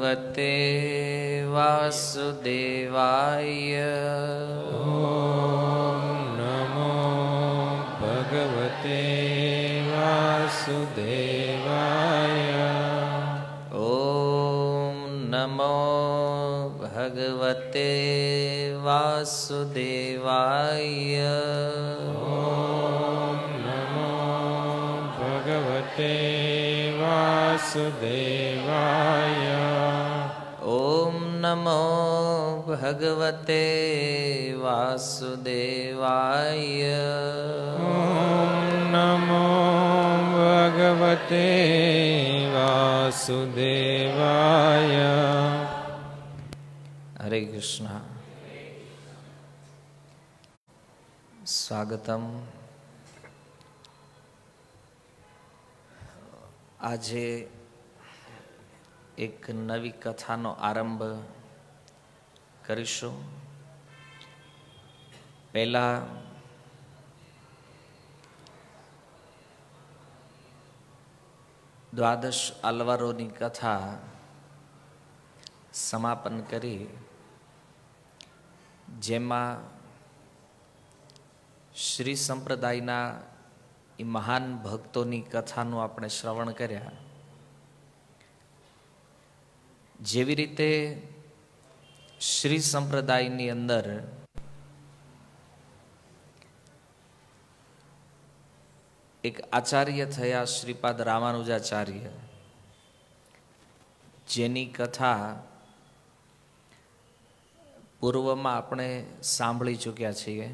ભગવતે વાસુદેવાય. ઓમ નમો ભગવતે વાસુદેવાય. ઓમ નમો ભગવતે વાસુદેવાય. ઓમ નમો ભગવતે વાસુદેવાય. ઓમ નમો ભગવતે વાસુદેવાય. ઓમ નમો ભગવતે વાસુદેવાય. હરે કૃષ્ણ. સ્વાગતમ. આજે એક નવી કથાનો આરંભ કરીશું. પહેલા દ્વાદશ આલ્વારોની કથા સમાપન કરી, જેમાં શ્રી સંપ્રદાયના એ મહાન ભક્તોની કથાનું આપણે શ્રવણ કર્યા. જેવી રીતે શ્રી સંપ્રદાયની અંદર એક આચાર્ય થયા શ્રીપાદ રામાનુજાચાર્ય, જેની કથા પૂર્વમાં આપણે સાંભળી ચૂક્યા છીએ.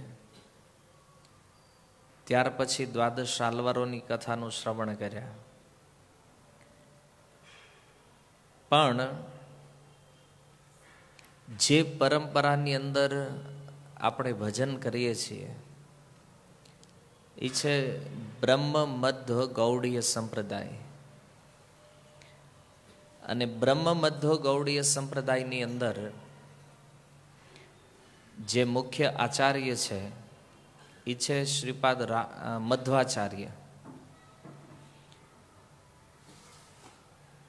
ત્યાર પછી દ્વાદશ આલ્વારોની કથાનું શ્રવણ કર્યા. પણ જે પરંપરાની અંદર આપણે ભજન કરીએ છીએ એ છે બ્રહ્મ મધ્વ ગૌડીય સંપ્રદાય. અને બ્રહ્મ મધ્વ ગૌડીય સંપ્રદાયની અંદર જે મુખ્ય આચાર્ય છે એ છે શ્રીપાદ મધ્વાચાર્ય.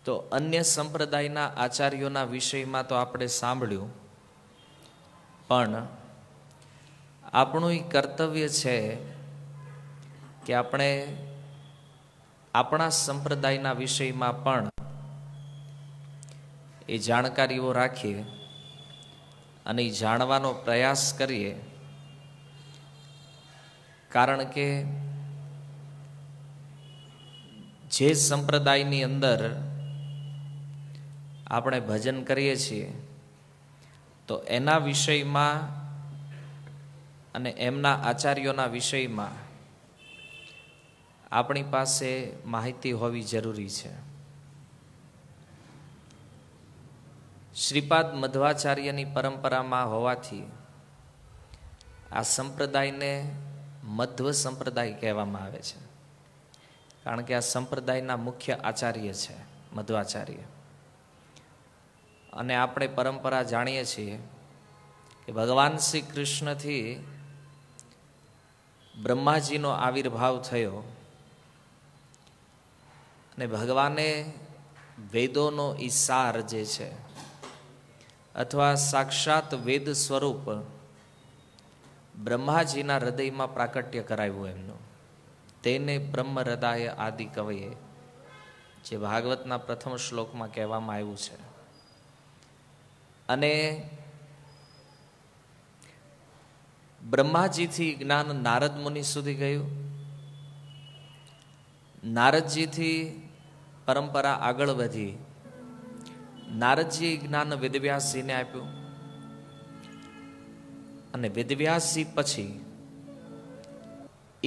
તો અન્ય સંપ્રદાયના આચાર્યોના વિષયમાં તો આપણે સાંભળ્યું, પણ આપણું એ કર્તવ્ય છે કે આપણે આપણા સંપ્રદાયના વિષયમાં પણ એ જાણકારીઓ રાખીએ અને એ જાણવાનો પ્રયાસ કરીએ. કારણ કે જે સંપ્રદાયની અંદર આપણે ભજન કરીએ છીએ તો એના વિષયમાં અને એમના આચાર્યોના વિષયમાં આપણી પાસે માહિતી હોવી જરૂરી છે. શ્રીપાદ મધ્વાચાર્યની પરંપરામાં હોવાથી આ સંપ્રદાયને મધ્વ સંપ્રદાય કહેવામાં આવે છે. કારણ કે આ સંપ્રદાયના મુખ્ય આચાર્ય છે મધ્વાચાર્ય. અને આપણે પરંપરા જાણીએ છીએ કે ભગવાન શ્રી કૃષ્ણથી બ્રહ્માજીનો આવિર્ભાવ થયો અને ભગવાને વેદોનો ઈસાર જે છે અથવા સાક્ષાત વેદ સ્વરૂપ બ્રહ્માજીના હૃદયમાં પ્રાકટ્ય કરાવ્યું એમનું. તેને બ્રહ્મ હૃદય આદિ કવયે, જે ભાગવતના પ્રથમ શ્લોકમાં કહેવામાં આવ્યું છે. અને બ્રહ્માજીથી જ્ઞાન નારદ મુનિ સુધી ગયું. નારદજીથી પરંપરા આગળ વધી. નારદજી જ્ઞાન વેદવ્યાસજીને આપ્યું અને વેદવ્યાસજી પછી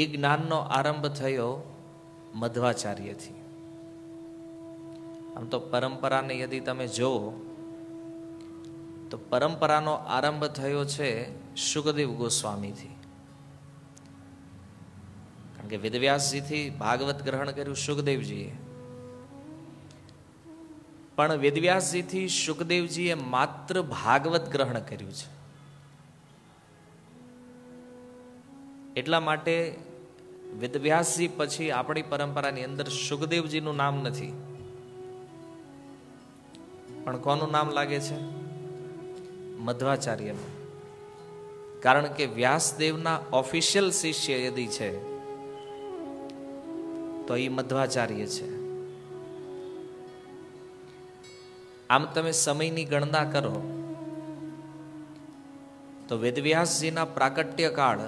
એ જ્ઞાનનો આરંભ થયો મધ્વાચાર્યથી. આમ તો પરંપરાને યદિ તમે જુઓ તો પરંપરાનો આરંભ થયો છે શુકદેવ ગોસ્વામીથી. કારણ કે વેદવ્યાસજીથી ભાગવત ગ્રહણ કર્યું શુકદેવજીએ, પણ વેદવ્યાસજીથી શુકદેવજીએ માત્ર ભાગવત ગ્રહણ કર્યું છે. એટલા માટે વેદવ્યાસજી પછી આપણી પરંપરાની અંદર શુકદેવજીનું નામ નથી, પણ કોનું નામ લાગે છે? મધ્વાચાર્યનું. કારણ કે વ્યાસદેવના ઓફિશિયલ શિષ્ય યદિ છે તો એ મધ્વાચાર્ય છે. આમ તમે સમયની ગણના કરો તો વેદવ્યાસજીના પ્રાકટ્ય કાળ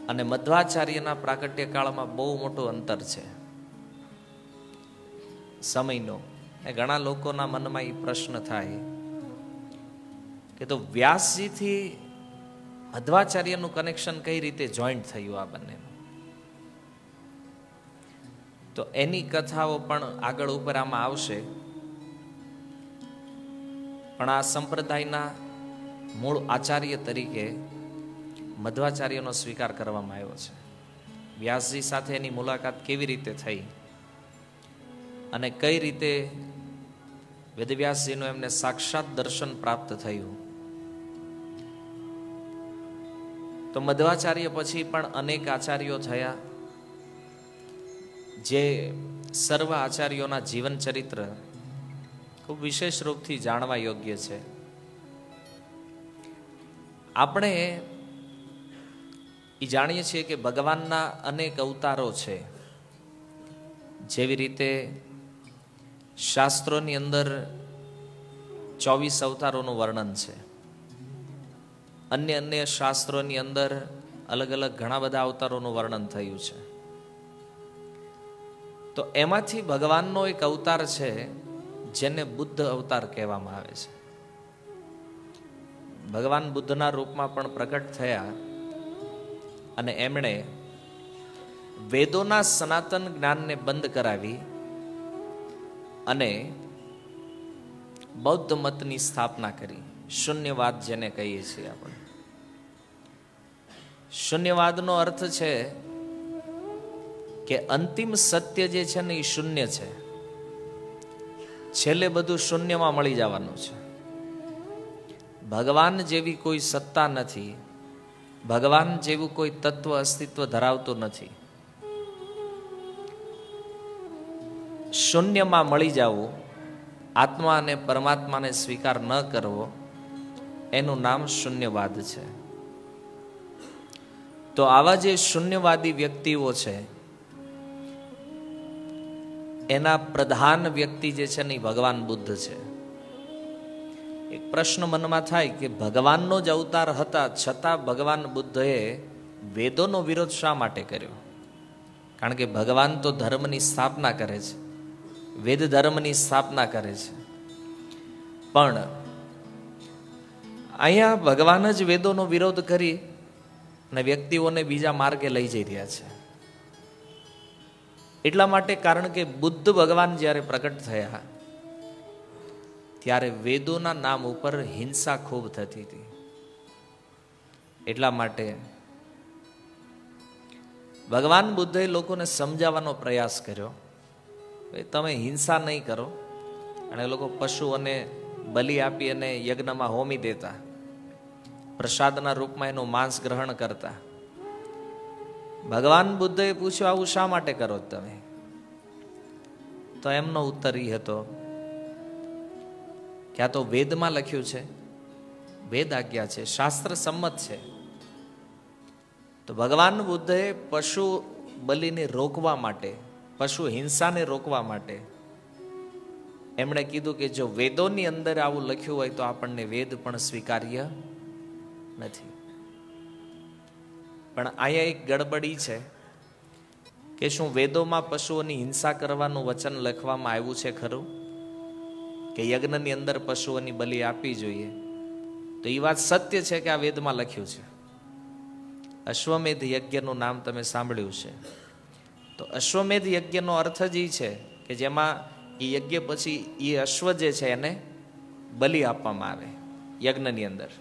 અને મધ્વાચાર્યના પ્રાકટ્ય કાળમાં બહુ મોટું અંતર છે સમયનો. ઘણા લોકોના મનમાં એ પ્રશ્ન થાય કે તો વ્યાસજીથી મધ્વાચાર્યનું કનેક્શન કઈ રીતે જોઈન્ટ થયું આ બંનેનું? તો એની કથાઓ પણ આગળ ઉપર આમાં આવશે. પણ આ સંપ્રદાયના મૂળ આચાર્ય તરીકે મધ્વાચાર્યનો સ્વીકાર કરવામાં આવ્યો છે. વ્યાસજી સાથે એની મુલાકાત કેવી રીતે થઈ અને કઈ રીતે વેદવ્યાસજીનું એમને સાક્ષાત દર્શન પ્રાપ્ત થયું. તો મધ્વાચાર્ય પછી પણ અનેક આચાર્યો થયા, જે સર્વ આચાર્યોના જીવન ચરિત્ર ખૂબ વિશેષ રૂપથી જાણવા યોગ્ય છે. આપણે એ જાણીએ છીએ કે ભગવાનના અનેક અવતારો છે. જેવી રીતે શાસ્ત્રોની અંદર 24 અવતારોનું વર્ણન છે. અન્ય શાસ્ત્રોની અંદર અલગ અલગ ઘણા બધા અવતારોનું વર્ણન થયું છે. તો એમાંથી ભગવાનનો એક અવતાર છે જેને બુદ્ધ અવતાર કહેવામાં આવે છે. ભગવાન બુદ્ધના રૂપમાં પણ પ્રગટ થયા અને એમણે વેદોના સનાતન જ્ઞાનને બંધ કરાવી અને બૌદ્ધ મતની સ્થાપના કરી. શૂન્યવાદ જેને કહીએ છીએ આપણે. શૂન્યવાદનો અર્થ છે કે અંતિમ સત્ય જે છે ને એ શૂન્ય છે. છેલ્લે બધું શૂન્યમાં મળી જવાનું છે. ભગવાન જેવી કોઈ સત્તા નથી, ભગવાન જેવું કોઈ તત્વ અસ્તિત્વ ધરાવતું નથી. શૂન્યમાં મળી જવું, આત્મા અને પરમાત્માને સ્વીકાર ન કરવો, એનું નામ શૂન્યવાદ છે. તો આવા જે શૂન્યવાદી વ્યક્તિઓ છે એના પ્રધાન વ્યક્તિ જે છે ને ભગવાન બુદ્ધ છે. એક પ્રશ્ન મનમાં થાય કે ભગવાનનો જ અવતાર હતા છતાં ભગવાન બુદ્ધએ વેદોનો વિરોધ શા માટે કર્યો? કારણ કે ભગવાન તો ધર્મની સ્થાપના કરે છે, વેદ ધર્મની સ્થાપના કરે છે. પણ અહીંયા ભગવાન જ વેદોનો વિરોધ કરી અને વ્યક્તિઓને બીજા માર્ગે લઈ જઈ રહ્યા છે. એટલા માટે, કારણ કે બુદ્ધ ભગવાન જ્યારે પ્રગટ થયા ત્યારે વેદોના નામ ઉપર હિંસા ખૂબ થતી હતી. એટલા માટે ભગવાન બુદ્ધે લોકોને સમજાવવાનો પ્રયાસ કર્યો, તમે હિંસા નહીં કરો. અને લોકો પશુઓને બલિ આપી અને યજ્ઞમાં હોમી દેતા, પ્રસાદના રૂપમાં એનું માંસ ગ્રહણ કરતા. ભગવાન બુદ્ધએ પૂછ્યું, આવું શા માટે કરો તમે? તો એમનો ઉત્તર એ હતો કે આ તો વેદમાં લખ્યું છે, વેદ આજ્ઞા છે, શાસ્ત્ર સંમત છે. તો ભગવાન બુદ્ધે પશુ બલિને રોકવા માટે, પશુ હિંસાને રોકવા માટે એમણે કીધું કે જો વેદોની અંદર આવું લખ્યું હોય તો આપણને વેદ પણ સ્વીકાર્ય નથી. પણ અહીંયા એક ગડબડી છે કે શું વેદોમાં પશુઓની હિંસા કરવાનું વચન લખવામાં આવ્યું છે ખરું? કે યજ્ઞની અંદર પશુઓની બલિ આપવી જોઈએ? તો એ વાત સત્ય છે કે આ વેદમાં લખ્યું છે. અશ્વમેધ યજ્ઞનું નામ તમે સાંભળ્યું છે. તો અશ્વમેધ યજ્ઞનો અર્થ જ એ છે કે જેમાં એ યજ્ઞ પછી એ અશ્વ જે છે એને બલિ આપવામાં આવે યજ્ઞની અંદર.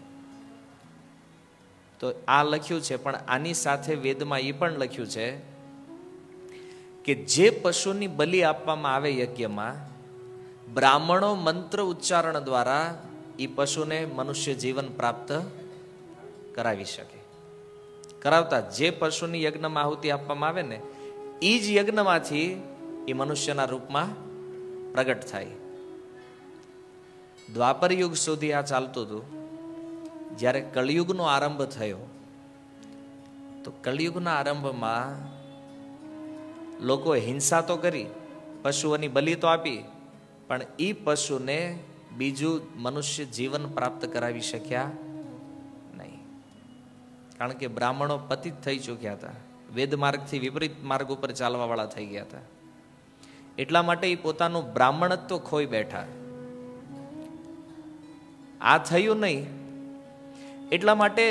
તો આ લખ્યું છે. પણ આની સાથે વેદમાં એ પણ લખ્યું છે કે જે પશુની બલિ આપવામાં આવે યજ્ઞમાં, બ્રાહ્મણો મંત્ર ઉચ્ચારણ દ્વારા એ પશુને મનુષ્ય જીવન પ્રાપ્ત કરાવી શકે. કરાવતા જે પશુની યજ્ઞમાં આહુતિ આપવામાં આવે ને એ જ યજ્ઞમાંથી એ મનુષ્યના રૂપમાં પ્રગટ થાય. દ્વાપર યુગ સુધી આ ચાલતું હતું. જ્યારે કળિયુગનો આરંભ થયો તો કળિયુગના આરંભમાં લોકો હિંસા તો કરી, પશુઓની બલિ તો આપી, પણ એ પશુને બીજું મનુષ્ય જીવન પ્રાપ્ત કરાવી શક્યા નહીં. કારણ કે બ્રાહ્મણો પતિત થઈ ચૂક્યા હતા, વેદ માર્ગથી વિપરીત માર્ગ ઉપર ચાલવા વાળા થઈ ગયા હતા. એટલા માટે એ પોતાનું બ્રાહ્મણત્વ ખોઈ બેઠા. આ થયું નહીં, એટલા માટે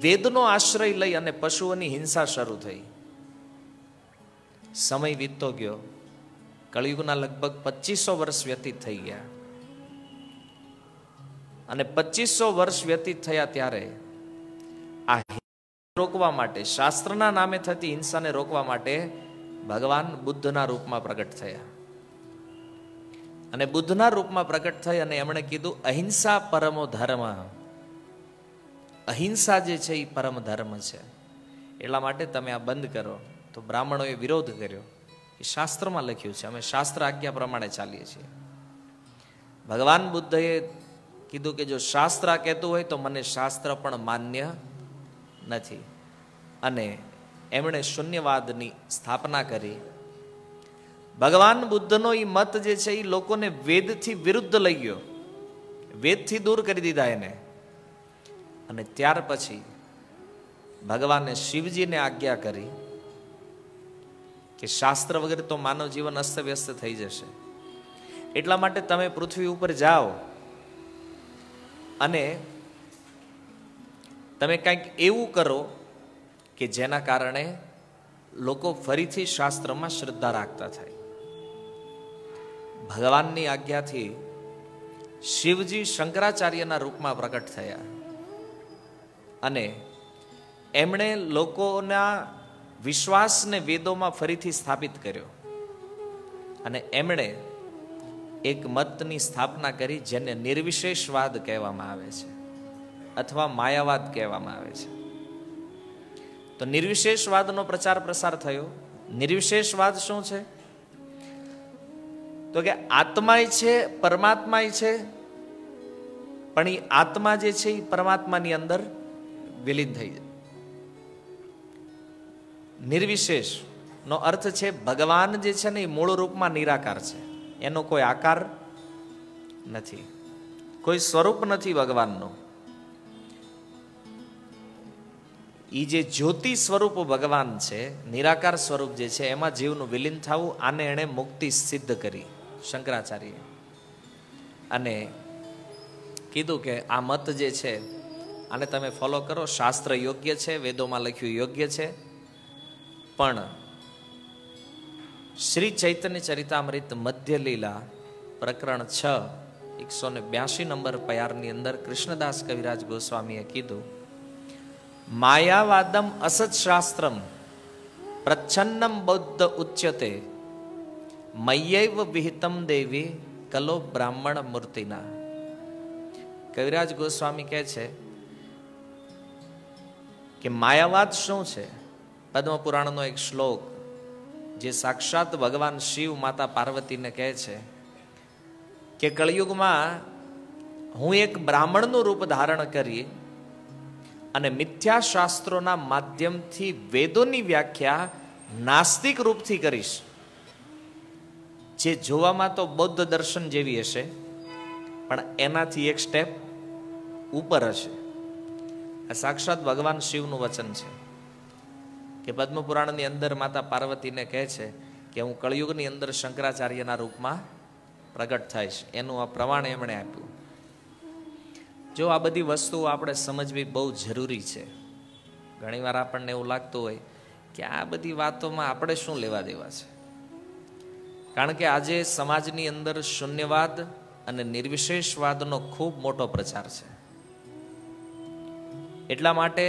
વેદનો આશ્રય લઈ અને પશુઓની હિંસા શરૂ થઈ. સમય વીતતો ગયો. કળિયુગના લગભગ 2500 વર્ષ વ્યતીત થઈ ગયા. અને 2500 વર્ષ વ્યતીત થયા ત્યારે આ રોકવા માટે, શાસ્ત્રના નામે થતી હિંસાને રોકવા માટે ભગવાન બુદ્ધના રૂપમાં પ્રગટ થયા. અને બુદ્ધના રૂપમાં પ્રગટ થઈ અને એમણે કીધું, અહિંસા પરમો ધર્મ. અહિંસા જે છે એ પરમ ધર્મ છે, એટલા માટે તમે આ બંધ કરો. તો બ્રાહ્મણોએ વિરોધ કર્યો. એ શાસ્ત્રમાં લખ્યું છે, અમે શાસ્ત્ર આજ્ઞા પ્રમાણે ચાલીએ છીએ. ભગવાન બુદ્ધએ કીધું કે જો શાસ્ત્ર કહેતું હોય તો મને શાસ્ત્ર પણ માન્ય નથી. અને એમણે શૂન્યવાદની સ્થાપના કરી. ભગવાન બુદ્ધનો એ મત જે છે એ લોકોને વેદથી વિરુદ્ધ લઈ ગયો, વેદથી દૂર કરી દીધા એને. અને ત્યાર પછી ભગવાને શિવજીને આજ્ઞા કરી કે શાસ્ત્ર વગર તો માનવ જીવન અસ્તવ્યસ્ત થઈ જશે, એટલા માટે તમે પૃથ્વી ઉપર જાઓ અને તમે કંઈક એવું કરો કે જેના કારણે લોકો ફરીથી શાસ્ત્રમાં શ્રદ્ધા રાખતા થાય. ભગવાનની આજ્ઞાથી શિવજી શંકરાચાર્યના રૂપમાં પ્રગટ થયા અને એમણે લોકોના વિશ્વાસને વેદોમાં ફરીથી સ્થાપિત કર્યો. અને એમણે એક મતની સ્થાપના કરી જેને નિર્વિશેષવાદ કહેવામાં આવે છે અથવા માયાવાદ કહેવામાં આવે છે. તો નિર્વિશેષવાદનો પ્રચાર પ્રસાર થયો. નિર્વિશેષવાદ શું છે? તો કે આત્માય છે, પરમાત્માય છે, પણ એ આત્મા જે છે એ પરમાત્માની અંદર વિલીન થઈ જાય. નિર્વિશેષ નો અર્થ છે ભગવાન જે છે ને એ મૂળ રૂપમાં નિરાકાર છે, એનો કોઈ આકાર નથી, કોઈ સ્વરૂપ નથી ભગવાનનું. એ જે જ્યોતિ સ્વરૂપ ભગવાન છે, નિરાકાર સ્વરૂપ જે છે, એમાં જીવનું વિલીન થવું, આને એણે મુક્તિ સિદ્ધ કરી શંકરાચાર્ય. અને કીધું કે આ મત જે છે આને તમે ફોલો કરો, શાસ્ત્ર યોગ્ય છે, વેદોમાં લખ્યું યોગ્ય છે. પણ શ્રી ચૈતન્ય ચરિતામૃત મધ્ય લીલા પ્રકરણ 6 182 નંબર પયારની અંદર કૃષ્ણદાસ કવિરાજ ગોસ્વામીએ કીધું, માયાવાદમ અસત શાસ્ત્રમ પ્રચ્છન્નમ બૌદ્ધ ઉચ્યતે મય્યૈવ વિહિતમ દેવી કલો બ્રાહ્મણ મૂર્તિના. કવિરાજ ગોસ્વામી કહે છે કે માયાવાદ શું છે? પદ્મ પુરાણનો એક શ્લોક જે સાક્ષાત ભગવાન શિવ માતા પાર્વતીને કહે છે કે કળિયુગમાં હું એક બ્રાહ્મણનું રૂપ ધારણ કરી અને મિથ્યા શાસ્ત્રોના માધ્યમથી વેદોની વ્યાખ્યા નાસ્તિક રૂપથી કરીશ, જે જોવામાં તો બૌદ્ધ દર્શન જેવી હશે પણ એનાથી એક સ્ટેપ ઉપર હશે. આ સાક્ષાત ભગવાન શિવનું વચન છે કે પદ્મ પુરાણની અંદર માતા પાર્વતીને કહે છે કે હું કળિયુગની અંદર શંકરાચાર્યના રૂપમાં પ્રગટ થઈશ. એનું આ પ્રમાણ એમણે આપ્યું. જો આ બધી વસ્તુઓ આપણે સમજવી બહુ જરૂરી છે. ઘણીવાર આપણને એવું લાગતું હોય કે આ બધી વાતોમાં આપણે શું લેવા દેવા છે, કારણ કે આજે સમાજની અંદર શૂન્યવાદ અને નિર્વિશેષવાદનો ખૂબ મોટો પ્રચાર છે. એટલા માટે,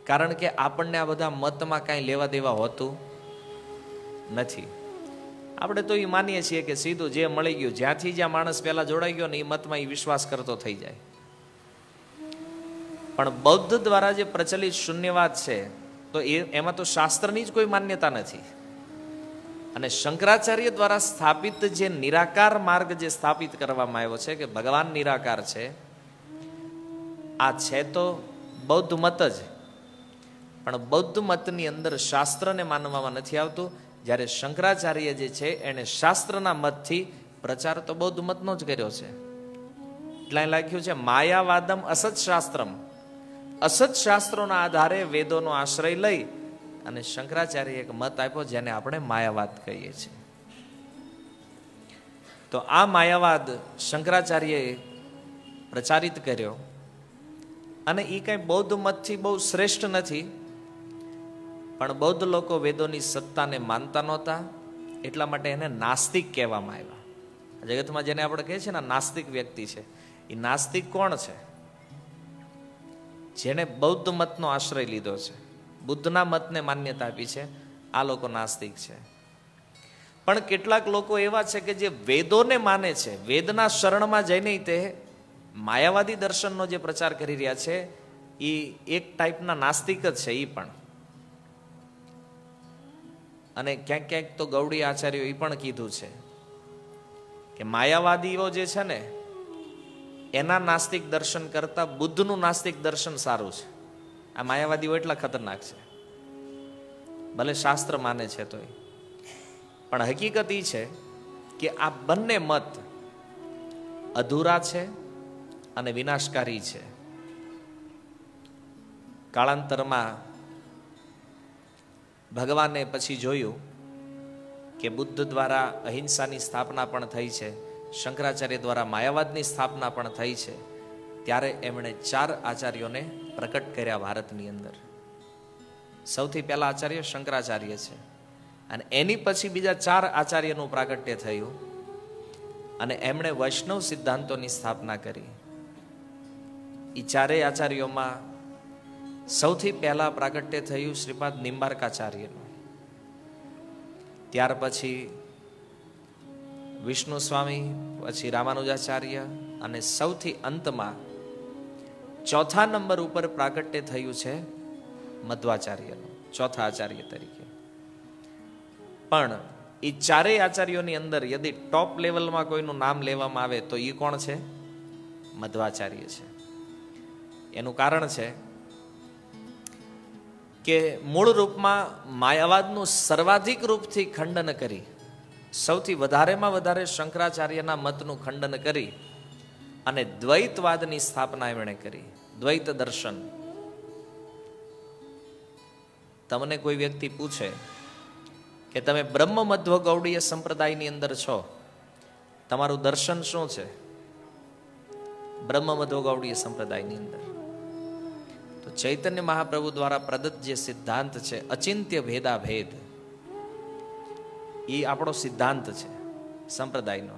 કારણ કે આપણને આ બધા મતમાં કાંઈ લેવા દેવા હોતું નથી. આપણે તો એ માનીએ છીએ કે સીધું જે મળી ગયું, જ્યાંથી જ્યાં માણસ પહેલા જોડાઈ ગયો ને એ મતમાં એ વિશ્વાસ કરતો થઈ જાય. પણ બૌદ્ધ દ્વારા જે પ્રચલિત શૂન્યવાદ છે તો એમાં તો શાસ્ત્રની જ કોઈ માન્યતા નથી અને શંકરાચાર્ય દ્વારા સ્થાપિત જે નિરાકાર માર્ગ જે સ્થાપિત કરવામાં આવ્યો છે કે ભગવાન નિરાકાર છે, આ છે તો બૌદ્ધ મત જ, પણ બૌદ્ધ મતની અંદર શાસ્ત્રને માનવામાં નથી આવતું. જ્યારે શંકરાચાર્ય જે છે એણે શાસ્ત્રના મતથી પ્રચાર તો બૌદ્ધ મતનો જ કર્યો છે. એટલે લખ્યું છે માયાવાદમ અસત શાસ્ત્રમ, અસત શાસ્ત્રોના આધારે વેદોનો આશ્રય લઈ અને શંકરાચાર્ય એક મત આપ્યો જેને આપણે માયાવાદ કહીએ છીએ. તો આ માયાવાદ શંકરાચાર્યએ પ્રચારિત કર્યો અને એ કઈ બૌદ્ધ મતથી બહુ શ્રેષ્ઠ નથી, પણ બૌદ્ધ લોકો વેદોની સત્તાને માનતા નહોતા, એટલા માટે એને નાસ્તિક કહેવામાં આવ્યા. જગતમાં જેને આપણે કહીએ છીએ ને નાસ્તિક વ્યક્તિ છે, એ નાસ્તિક કોણ છે? જેને બૌદ્ધ મતનો આશ્રય લીધો છે, બુદ્ધના મતને માન્યતા આપી છે, આ લોકો નાસ્તિક છે. પણ કેટલાક લોકો એવા છે કે જે વેદોને માને છે, વેદના શરણમાં જઈને તે માયાવાદી દર્શનનો જે પ્રચાર કરી રહ્યા છે, એ એક ટાઈપના નાસ્તિક જ છે. એ પણ અને ક્યાંક ક્યાંક તો ગૌડી આચાર્યો એ પણ કીધું છે કે માયાવાદીઓ જે છે ને એના નાસ્તિક દર્શન કરતા બુદ્ધનું નાસ્તિક દર્શન સારું છે. આ માયાવાદીઓ એટલા ખતરનાક છે, ભલે શાસ્ત્ર માને છે તોય. પણ હકીકત એ છે કે આ બંને મત અધૂરા છે અને વિનાશકારી છે. કાળાંતરમાં ભગવાને પછી જોયું કે બુદ્ધ દ્વારા અહિંસાની સ્થાપના પણ થઈ છે, શંકરાચાર્ય દ્વારા માયાવાદની સ્થાપના પણ થઈ છે. ત્યારે એમણે 4 આચાર્યોને પ્રકટ કર્યા ભારતની અંદર. સૌથી પહેલા આચાર્ય શંકરાચાર્ય છે, અને એની પછી બીજા 4 આચાર્યનું પ્રાગટ્ય થયું અને એમણે વૈષ્ણવ સિદ્ધાંતોની સ્થાપના કરી. એ 4 આચાર્યોમાં સૌથી પહેલા પ્રાગટ્ય થયું શ્રીપાદ નિંબાર્કાચાર્યનું. ત્યાર પછી વિષ્ણુ સ્વામી, પછી રામાનુજાચાર્ય, અને સૌથી અંતમાં 4થા નંબર ઉપર પ્રાગટ્ય થયું છે મધ્વાચાર્યનું, 4થા આચાર્ય તરીકે. પણ એ 4 આચાર્યોની અંદર યદિ ટોપ લેવલમાં કોઈનું નામ લેવામાં આવે તો એ કોણ છે? મધ્વાચાર્ય છે. એનું કારણ છે કે મૂળ રૂપમાં માયાવાદનું સર્વાધિક રૂપથી ખંડન કરી, સૌથી વધારેમાં વધારે શંકરાચાર્યના મતનું ખંડન કરી અને દ્વૈતવાદની સ્થાપના એમણે કરી. દ્વૈત દર્શન. તમને કોઈ વ્યક્તિ પૂછે કે તમે બ્રહ્મ મધ્વ ગૌડીય સંપ્રદાયની અંદર છો, તમારું દર્શન શું છે? બ્રહ્મ મધ્વ ગૌડીય સંપ્રદાયની અંદર તો ચૈતન્ય મહાપ્રભુ દ્વારા પ્રદત્ત જે સિદ્ધાંત છે અચિંત્ય ભેદા ભેદ, એ આપણો સિદ્ધાંત છે સંપ્રદાયનો.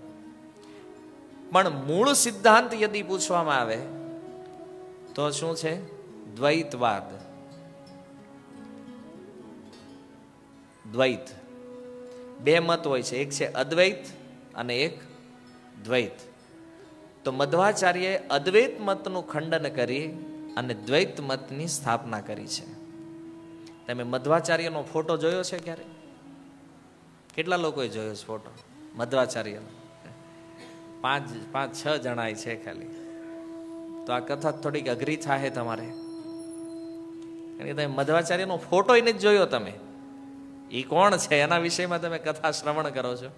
પણ મૂળ સિદ્ધાંત યદિ પૂછવામાં આવે તો શું છે? દ્વૈતવાદ. દ્વૈત. 2 મત હોય છે, એક છે અદ્વૈત અને એક દ્વૈત. તો મધ્વાચાર્યએ અદ્વૈત મતનું ખંડન કરી અને દ્વૈત મતની સ્થાપના કરી છે. તમે મધ્વાચાર્યનો ફોટો જોયો છે ક્યારે? કેટલા લોકોએ જોયો છે ફોટો મધ્વાચાર્યનો? 5-6 જણાય છે ખાલી. તો આ કથા થોડીક અઘરી થાય તમારે, કારણ કે તમે મધ્વાચાર્યનો ફોટો નથી જોયો. તમે એ કોણ છે એના વિષયમાં તમે કથા શ્રવણ કરો છો,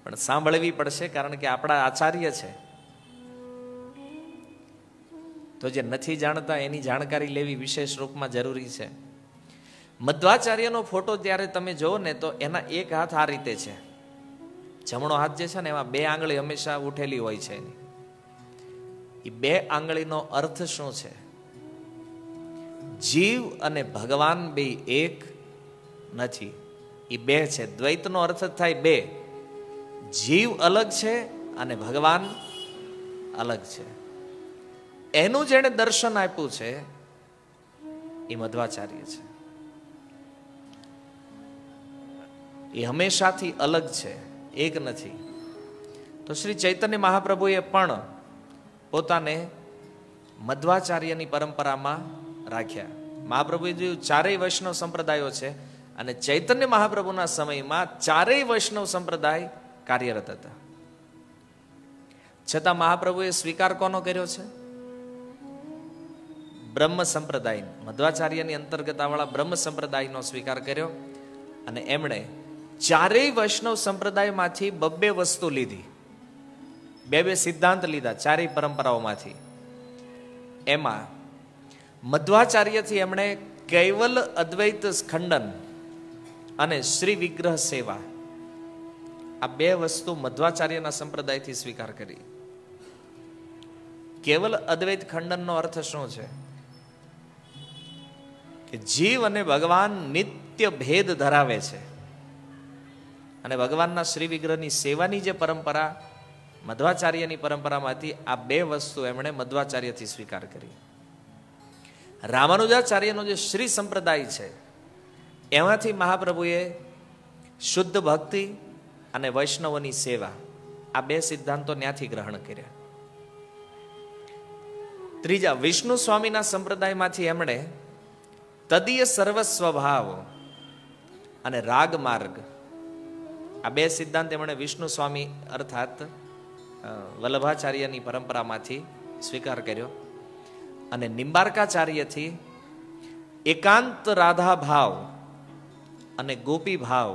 પણ સાંભળવી પડશે, કારણ કે આપણા આચાર્ય છે. તો જે નથી જાણતા એની જાણકારી લેવી વિશેષ રૂપમાં જરૂરી છે. મધ્વાચાર્યનો ફોટો ત્યારે તમે જોવો ને તો એના એક હાથ આ રીતે છે, જમણો હાથ જે છે ને એમાં 2 આંગળી હંમેશા ઉઠેલી હોય છે. એ 2 આંગળીનો અર્થ શું છે? જીવ અને ભગવાન બે એક નથી, એ 2 છે. દ્વૈતનો અર્થ થાય 2. જીવ અલગ છે અને ભગવાન અલગ છે. એનું જેણે દર્શન આપ્યું છે એ મધ્વાચાર્ય છે. એ હંમેશાથી અલગ છે, એક નથી. તો શ્રી ચૈતન્ય મહાપ્રભુએ પણ પોતાને મધ્વાચાર્યની પરંપરામાં રાખ્યા. મહાપ્રભુએ જોયું 4 વૈષ્ણવ સંપ્રદાયો છે અને ચૈતન્ય મહાપ્રભુના સમયમાં ચારેય વૈષ્ણવ સંપ્રદાય કાર્યરત હતા. છતાં મહાપ્રભુએ સ્વીકાર કોનો કર્યો છે? બ્રહ્મ સંપ્રદાય, મધ્વાચાર્યની અંતર્ગત આવાળા બ્રહ્મ સંપ્રદાયનો સ્વીકાર કર્યો. અને એમણે ચારેય વૈષ્ણવ સંપ્રદાયમાંથી બબ્બે વસ્તુ લીધી, બે સિદ્ધાંત લીધા ચારેય પરંપરાઓમાંથી. એમાં મધ્વાચાર્યથી એમણે કૈવલ અદ્વૈત ખંડન અને શ્રી વિગ્રહ સેવા, આ બે વસ્તુ મધ્વાચાર્યના સંપ્રદાયથી સ્વીકાર કરી. કેવલ અદ્વૈત ખંડનનો અર્થ શું છે? કે જીવ અને ભગવાન નિત્ય ભેદ ધરાવે છે, અને ભગવાનના શ્રી વિગ્રહની સેવાની જે પરંપરા મધ્વાચાર્યની પરંપરામાંથી આ બે વસ્તુ એમણે મધ્વાચાર્યથી સ્વીકાર કરી. રામાનુજાચાર્યનો જે શ્રી સંપ્રદાય છે એમાંથી મહાપ્રભુએ શુદ્ધ ભક્તિ અને વૈષ્ણવોની સેવા, આ બે સિદ્ધાંતો ત્યાંથી ગ્રહણ કર્યા. ત્રીજા વિષ્ણુ સ્વામીના સંપ્રદાયમાંથી એમણે તદીય સર્વસ્વભાવ અને રાગ માર્ગ, આ બે સિદ્ધાંત એમણે વિષ્ણુ સ્વામી અર્થાત વલ્લભાચાર્યની પરંપરામાંથી સ્વીકાર કર્યો. અને નિંબાર્કાચાર્યથી એકાંત રાધા ભાવ અને ગોપી ભાવ,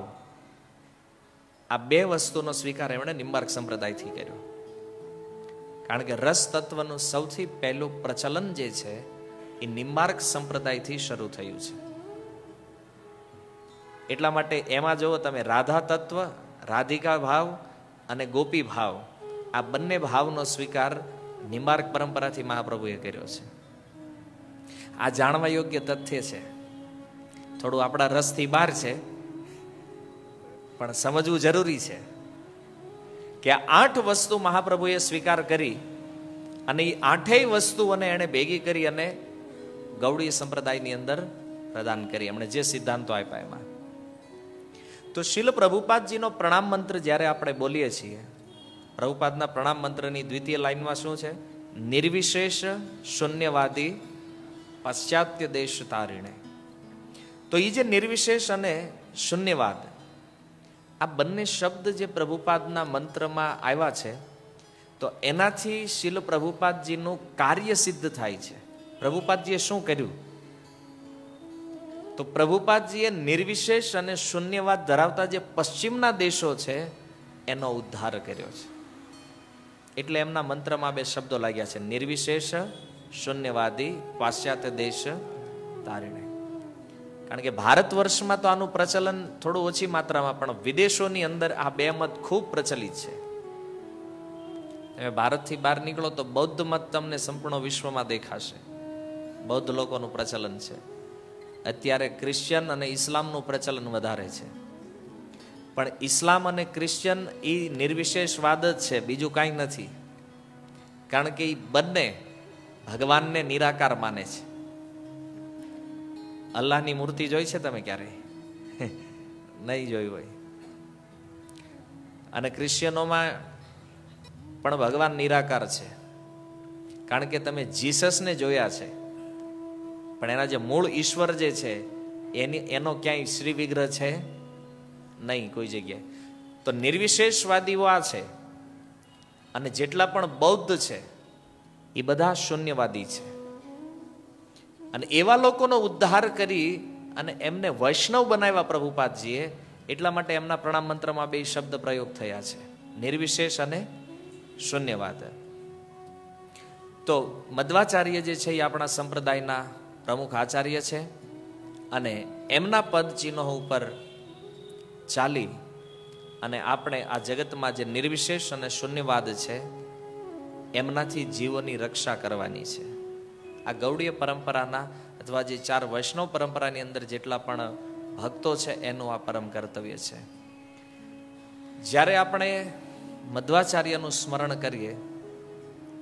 આ બે વસ્તુનો સ્વીકાર એમણે નિંબાર્ક સંપ્રદાયથી કર્યો. કારણ કે રસ તત્વનું સૌથી પહેલું પ્રચલન જે છે એ નિંબાર્ક સંપ્રદાયથી શરૂ થયું છે. એટલા માટે એમાં જો તમે રાધા તત્વ, રાધિકા ભાવ અને ગોપી ભાવ, આ બંને ભાવનો સ્વીકાર નિંબાર્ક પરંપરાથી મહાપ્રભુએ કર્યો છે. આ જાણવા યોગ્ય તથ્ય છે, થોડું આપણા રસથી બહાર છે, પણ સમજવું જરૂરી છે કે આ 8 વસ્તુ મહાપ્રભુએ સ્વીકાર કરી અને એ 8 વસ્તુઓને એણે ભેગી કરી અને ગૌડીય સંપ્રદાયની અંદર પ્રદાન કરી, એમણે જે સિદ્ધાંતો આપ્યા એમાં. તો શીલ પ્રભુપાદજીનો પ્રણામ મંત્ર જ્યારે આપણે બોલીએ છીએ, પ્રભુપાદના પ્રણામ મંત્રની દ્વિતીય લાઈનમાં શું છે? નિર્વિશેષ શૂન્યવાદી પાશ્ચાત્ય દેશ તારીણે. તો એ જે નિર્વિશેષ અને શૂન્યવાદ, આ બંને શબ્દ જે પ્રભુપાદના મંત્રમાં આવ્યા છે, તો એનાથી શીલ પ્રભુપાદજીનું કાર્ય સિદ્ધ થાય છે. પ્રભુપાદજીએ શું કર્યું? તો પ્રભુપાદજીએ નિર્વિશેષ અને શૂન્યવાદ ધરાવતા જે પશ્ચિમના દેશો છે એનો ઉદ્ધાર કર્યો છે. એટલે એમના મંત્રમાં 2 શબ્દો લાગ્યા છે, નિર્વિશેષ શૂન્યવાદી પાશ્ચાત્ય દેશ તારીણે. કારણ કે ભારત વર્ષમાં તો આનું પ્રચલન થોડું ઓછી માત્રામાં, પણ વિદેશોની અંદર આ 2 મત ખૂબ પ્રચલિત છે. તમે ભારતથી બહાર નીકળો તો બૌદ્ધ મત તમને સંપૂર્ણ વિશ્વમાં દેખાશે. બૌદ્ધ લોકોનું પ્રચલન છે. અત્યારે ક્રિશ્ચિયન અને ઇસ્લામનું પ્રચલન વધારે છે, પણ ઇસ્લામ અને ક્રિશ્ચિયન એ નિર્વિશેષવાદ જ છે, બીજું કાંઈ નથી. કારણ કે એ બંને ભગવાનને નિરાકાર માને છે. અલ્લાહની મૂર્તિ જોઈ છે તમે ક્યારે? નહીં જોઈ હોય. અને ક્રિશ્ચિયનોમાં પણ ભગવાન નિરાકાર છે, કારણ કે તમે જીસસને જોયા છે, પણ એના જે મૂળ ઈશ્વર જે છે એનો ક્યાંય શ્રી વિગ્રહ છે નહીં કોઈ જગ્યાએ. તો નિર્વિશેષવાદીઓ આ છે, અને જેટલા પણ બૌદ્ધ છે એ બધા શૂન્યવાદી છે. અને એવા લોકોનો ઉદ્ધાર કરી અને એમને વૈષ્ણવ બનાવ્યા પ્રભુપાદજીએ. એટલા માટે એમના પ્રણામ મંત્રમાં 2 શબ્દ પ્રયોગ થયા છે, નિર્વિશેષ અને શૂન્યવાદ. તો મધ્વાચાર્ય જે છે એ આપણા સંપ્રદાયના પ્રમુખ આચાર્ય છે, અને એમના પદ ચિહ્નો ઉપર ચાલી અને આપણે આ જગતમાં જે નિર્વિશેષ અને શૂન્યવાદ છે એમનાથી જીવોની રક્ષા કરવાની છે. આ ગૌડીય પરંપરાના અથવા જે 4 વૈષ્ણવ પરંપરાની અંદર જેટલા પણ ભક્તો છે એનું આ પરમ કર્તવ્ય છે. જ્યારે આપણે મધ્વાચાર્યનું સ્મરણ કરીએ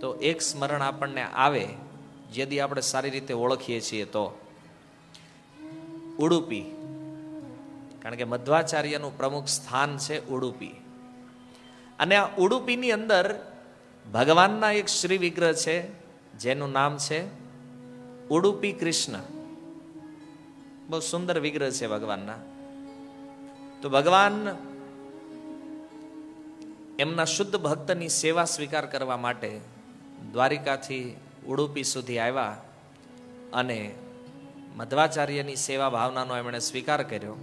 તો એક સ્મરણ આપણને આવે, જેથી આપણે સારી રીતે ઓળખીએ છીએ, તો ઉડુપી. કારણ કે મધ્વાચાર્યનું પ્રમુખ સ્થાન છે ઉડુપી, અને આ ઉડુપીની અંદર ભગવાનના એક શ્રી વિગ્રહ છે જેનું નામ છે ઉડુપી કૃષ્ણ. બહુ સુંદર વિગ્રહ છે ભગવાનના. તો ભગવાન એમના શુદ્ધ ભક્તની સેવા સ્વીકાર કરવા માટે દ્વારિકાથી ઉડુપી સુધી આવ્યા અને મધ્વાચાર્યની સેવા ભાવનાનો એમણે સ્વીકાર કર્યો.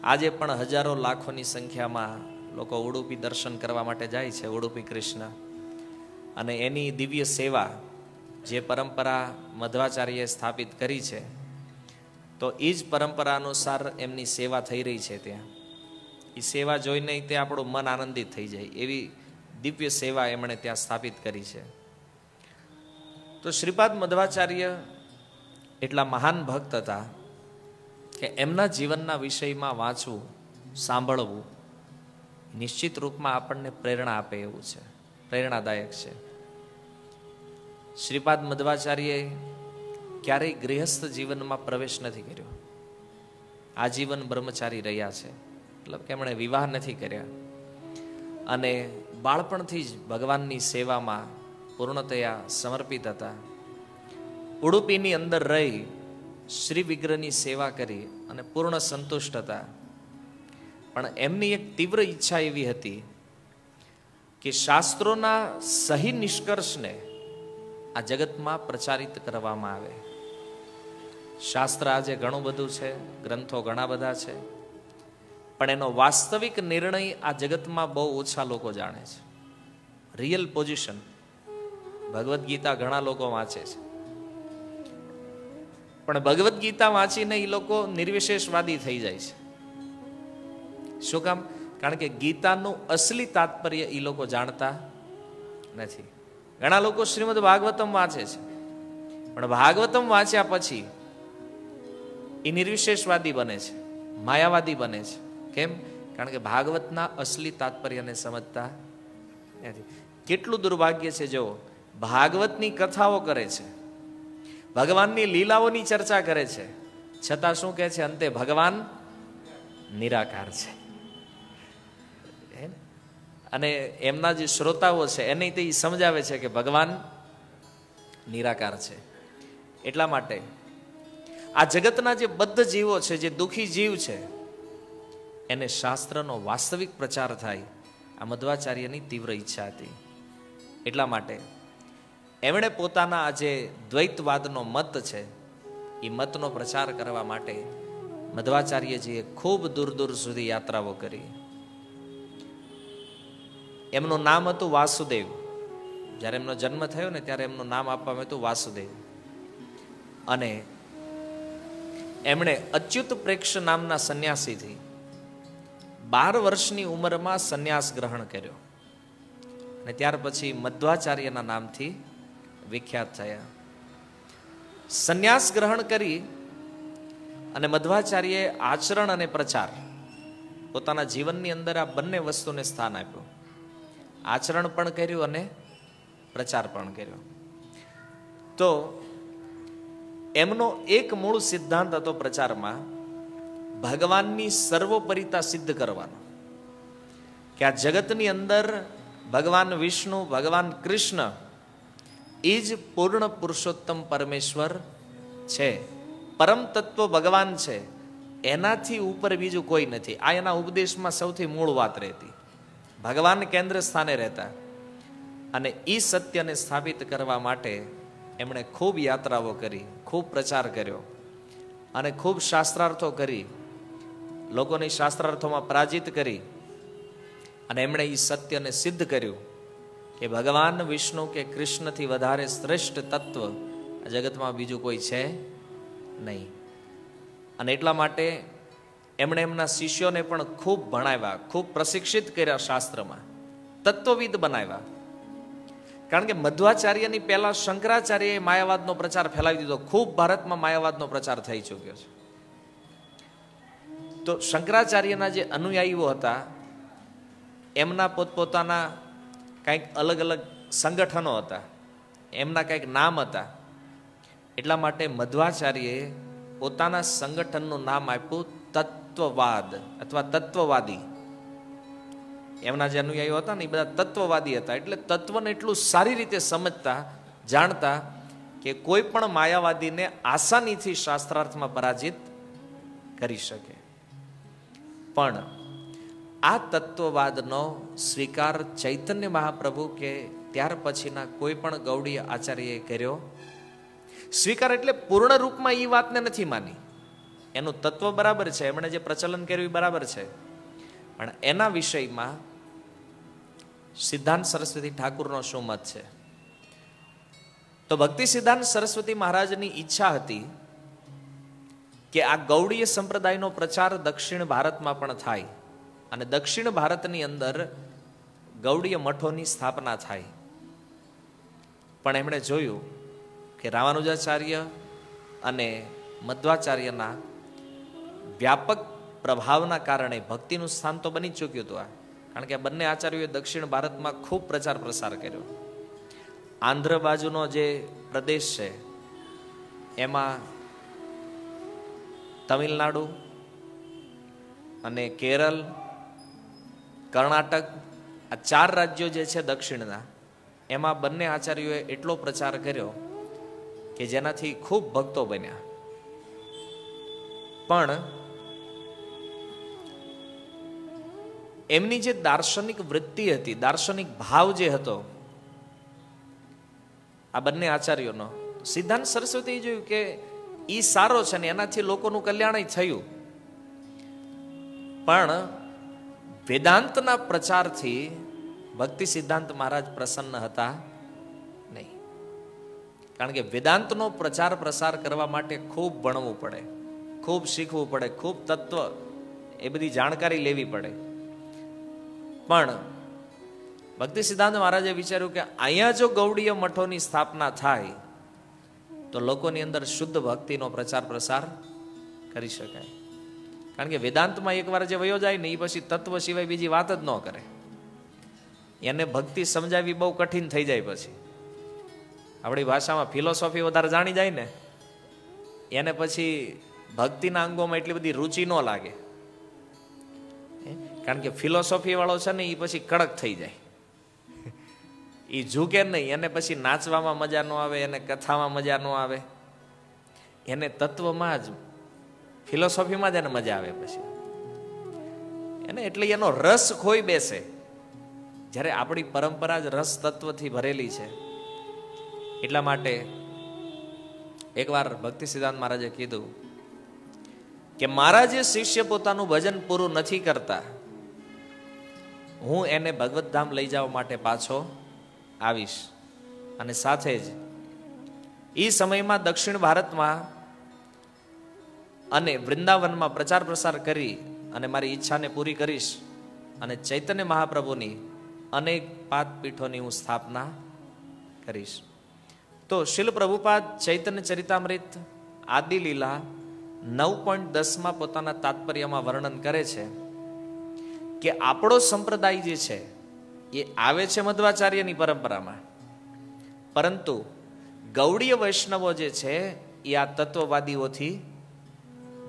આજે પણ હજારો લાખોની સંખ્યામાં લોકો ઉડુપી દર્શન કરવા માટે જાય છે, ઉડુપી કૃષ્ણ. અને એની દિવ્ય સેવા જે પરંપરા મધ્વાચાર્યએ સ્થાપિત કરી છે, તો એ જ પરંપરા અનુસાર એમની સેવા થઈ રહી છે ત્યાં. એ સેવા જોઈને તે આપણું મન આનંદિત થઈ જાય એવી દિવ્ય સેવા એમણે ત્યાં સ્થાપિત કરી છે. તો શ્રીપાદ મધ્વાચાર્ય એટલા મહાન ભક્ત હતા કે એમના જીવનના વિષયમાં વાંચવું, સાંભળવું નિશ્ચિત રૂપમાં આપણને પ્રેરણા આપે એવું છે, પ્રેરણાદાયક છે. શ્રીપાદ મધ્વાચાર્યએ ક્યારેય ગૃહસ્થ જીવનમાં પ્રવેશ નથી કર્યો. આજીવન બ્રહ્મચારી રહ્યા છે, મતલબ કે એમણે વિવાહ નથી કર્યા અને બાળપણથી જ ભગવાનની સેવામાં પૂર્ણતયા સમર્પિત હતા. ઉડુપીની અંદર રહી શ્રી વિગ્રહની સેવા કરી અને પૂર્ણ સંતુષ્ટ હતા. પણ એમની એક તીવ્ર ઈચ્છા એવી હતી કે શાસ્ત્રોના સહી નિષ્કર્ષને આ જગતમાં પ્રચારિત કરવામાં આવે. શાસ્ત્ર આજે ઘણું બધું છે, ગ્રંથો ઘણા બધા છે, પણ એનો વાસ્તવિક નિર્ણય આ જગતમાં બહુ ઓછા લોકો જાણે છે. રિયલ પોઝિશન ભગવદ્ ગીતા ઘણા લોકો વાંચે છે, પણ ભગવદ્ ગીતા વાંચીને એ લોકો નિર્વિશેષવાદી થઈ જાય છે. શું કામ? કારણ કે ગીતાનું અસલી તાત્પર્ય એ લોકો જાણતા નથી. ઘણા લોકો શ્રીમદ ભાગવતમ વાંચે છે, પણ ભાગવતમ વાંચ્યા પછી એ નિર્વિશેષવાદી બને છે, માયાવાદી બને છે. કેમ? કારણ કે ભાગવતના અસલી તાત્પર્યને સમજતા નથી. કેટલું દુર્ભાગ્ય છે, જો ભાગવતની કથાઓ કરે છે, ભગવાનની લીલાઓની ચર્ચા કરે છે, છતાં શું કહે છે? અંતે ભગવાન નિરાકાર છે. અને એમના જે શ્રોતાઓ છે એને તે સમજાવે છે કે ભગવાન નિરાકાર છે. એટલા માટે આ જગતના જે બદ્ધ જીવો છે, જે દુઃખી જીવ છે, એને શાસ્ત્રનો વાસ્તવિક પ્રચાર થાય, આ મધ્વાચાર્યની તીવ્ર ઈચ્છા હતી. એટલા માટે એમણે પોતાના આ જે દ્વૈતવાદનો મત છે, એ મતનો પ્રચાર કરવા માટે મધ્વાચાર્યજીએ ખૂબ દૂર દૂર સુધી યાત્રાઓ કરી. એમનું નામ હતું વાસુદેવ. જ્યારે એમનો જન્મ થયો ને ત્યારે એમનું નામ આપવામાં હતું વાસુદેવ. અને એમણે અચ્યુત પ્રેક્ષ નામના સંન્યાસીથી 12 વર્ષની ઉંમરમાં સંન્યાસ ગ્રહણ કર્યો અને ત્યાર પછી મધ્વાચાર્યના નામથી વિખ્યાત થયા. સંન્યાસ ગ્રહણ કરી અને મધ્વાચાર્યએ આચરણ અને પ્રચાર, પોતાના જીવનની અંદર આ બંને વસ્તુને સ્થાન આપ્યું. આચરણ પણ કર્યું અને પ્રચાર પણ કર્યો. તો એમનો એક મૂળ સિદ્ધાંત હતો પ્રચારમાં, ભગવાનની સર્વોપરિતા સિદ્ધ કરવાનો. કે આ જગતની અંદર ભગવાન વિષ્ણુ, ભગવાન કૃષ્ણ એ જ પૂર્ણ પુરુષોત્તમ પરમેશ્વર છે, પરમ તત્વ ભગવાન છે, એનાથી ઉપર બીજું કોઈ નથી. આ એના ઉપદેશમાં સૌથી મૂળ વાત રહેતી. ભગવાન કેન્દ્ર સ્થાને રહેતા. અને એ સત્યને સ્થાપિત કરવા માટે એમણે ખૂબ યાત્રાઓ કરી, ખૂબ પ્રચાર કર્યો અને ખૂબ શાસ્ત્રાર્થો કરી, લોકોની શાસ્ત્રાર્થોમાં પરાજિત કરી અને એમણે એ સત્યને સિદ્ધ કર્યું કે ભગવાન વિષ્ણુ કે કૃષ્ણથી વધારે શ્રેષ્ઠ તત્વ આ જગતમાં બીજું કોઈ છે નહીં. અને એટલા માટે એમણે એમના શિષ્યોને પણ ખૂબ ભણાવ્યા, ખૂબ પ્રશિક્ષિત કર્યા, શાસ્ત્રમાં તત્વવિદ બનાવ્યા. કારણ કે મધ્વાચાર્યની પહેલા શંકરાચાર્યએ માયાવાદનો પ્રચાર ફેલાવી દીધો. ખૂબ ભારતમાં માયાવાદનો પ્રચાર થઈ ચૂક્યો છે. તો શંકરાચાર્યના જે અનુયાયીઓ હતા એમના પોતપોતાના કંઈક અલગ અલગ સંગઠનો હતા, એમના કંઈક નામ હતા. એટલા માટે મધ્વાચાર્યએ પોતાના સંગઠનનું નામ આપ્યું તત્વવાદ અથવા તત્વવાદી. એમના જે અનુયાયીઓ હતા ને એ બધા તત્વવાદી હતા. એટલે તત્વને એટલું સારી રીતે સમજતા, જાણતા કે કોઈ પણ માયાવાદીને આસાનીથી શાસ્ત્રાર્થમાં પરાજિત કરી શકે. પણ આ તત્વવાદનો સ્વીકાર ચૈતન્ય મહાપ્રભુ કે ત્યાર પછીના કોઈ પણ ગૌડીય આચાર્યએ કર્યો સ્વીકાર એટલે પૂર્ણ રૂપમાં એ વાતને નથી માની. એનું તત્વ બરાબર છે, એમણે જે પ્રચલન કર્યું એ બરાબર છે, પણ એના વિષયમાં સિદ્ધાંત સરસ્વતી ઠાકુરનો શું મત છે? તો ભક્તિ સિદ્ધાંત સરસ્વતી મહારાજની ઈચ્છા હતી કે આ ગૌડીય સંપ્રદાયનો પ્રચાર દક્ષિણ ભારતમાં પણ થાય અને દક્ષિણ ભારતની અંદર ગૌડીય મઠોની સ્થાપના થાય. પણ એમણે જોયું કે રામાનુજાચાર્ય અને મધ્વાચાર્યના વ્યાપક પ્રભાવના કારણે ભક્તિનું સ્થાન તો બની ચૂક્યું હતું. કારણ કે આ બંને આચાર્યોએ દક્ષિણ ભારતમાં ખૂબ પ્રચાર પ્રસાર કર્યો. આંધ્ર બાજુનો જે પ્રદેશ છે એમાં તમિલનાડુ અને કેરળ, કર્ણાટક, આ 4 રાજ્યો જે છે દક્ષિણના, એમાં બંને આચાર્યોએ એટલો પ્રચાર કર્યો કે જેનાથી ખૂબ ભક્તો બન્યા. પણ એમની જે દાર્શનિક વૃત્તિ હતી, દાર્શનિક ભાવ જે હતો આ બંને આચાર્યોનો, સિદ્ધાંત સરસ્વતીએ જોયું કે ઈ સારો છે ને એનાથી લોકોનું કલ્યાણ થયું, પણ વેદાંતના પ્રચારથી ભક્તિ સિદ્ધાંત મહારાજ પ્રસન્ન હતા નહીં. કારણ કે વેદાંતનો પ્રચાર પ્રસાર કરવા માટે ખૂબ ભણવું પડે, ખૂબ શીખવું પડે, ખૂબ તત્વ એ બધી જાણકારી લેવી પડે. પણ ભક્તિ સિદ્ધાંત મહારાજે વિચાર્યું કે અહીંયા જો ગૌડીય મઠોની સ્થાપના થાય તો લોકોની અંદર શુદ્ધ ભક્તિનો પ્રચાર પ્રસાર કરી શકાય. કારણ કે વેદાંતમાં એકવાર જે વયો જાય ને એ પછી તત્વ સિવાય બીજી વાત જ ન કરે. એને ભક્તિ સમજાવવી બહુ કઠિન થઈ જાય. પછી આપણી ભાષામાં ફિલોસોફી વધારે જાણી જાય ને એને પછી ભક્તિના અંગોમાં એટલી બધી રુચિ ન લાગે. કારણ કે ફિલોસોફી વાળો છે ને એ પછી કડક થઈ જાય, એ ઝૂકે નહીં. એને પછી નાચવામાં મજા ન આવે, એને કથામાં મજા ન આવે, એને તત્વમાં જ ફિલોસોફીમાં જ એને મજા આવે પછી એને. એટલે એનો રસ ખોઈ બેસે. જ્યારે આપણી પરંપરા જ રસ તત્વથી ભરેલી છે. એટલા માટે એકવાર ભક્તિ સિદ્ધાંત મહારાજે કીધું કે મારા જે શિષ્ય પોતાનું ભજન પૂરું નથી કરતા, હું એને ભગવત ધામ લઈ જવા માટે પાછો આવીશ. અને સાથે જ એ સમયમાં દક્ષિણ ભારતમાં અને વૃંદાવનમાં પ્રચાર પ્રસાર કરી અને મારી ઈચ્છાને પૂરી કરીશ. અને ચૈતન્ય મહાપ્રભુની અનેક પાદપીઠોની હું સ્થાપના કરીશ. તો શીલ પ્રભુપાદ ચૈતન્ય ચરિતામૃત આદિ લીલા 9.10 પોતાના તાત્પર્યમાં વર્ણન કરે છે કે આપણો સંપ્રદાય જે છે એ આવે છે મધ્વાચાર્યની પરંપરામાં, પરંતુ ગૌડીય વૈષ્ણવો જે છે એ આ તત્વવાદીઓથી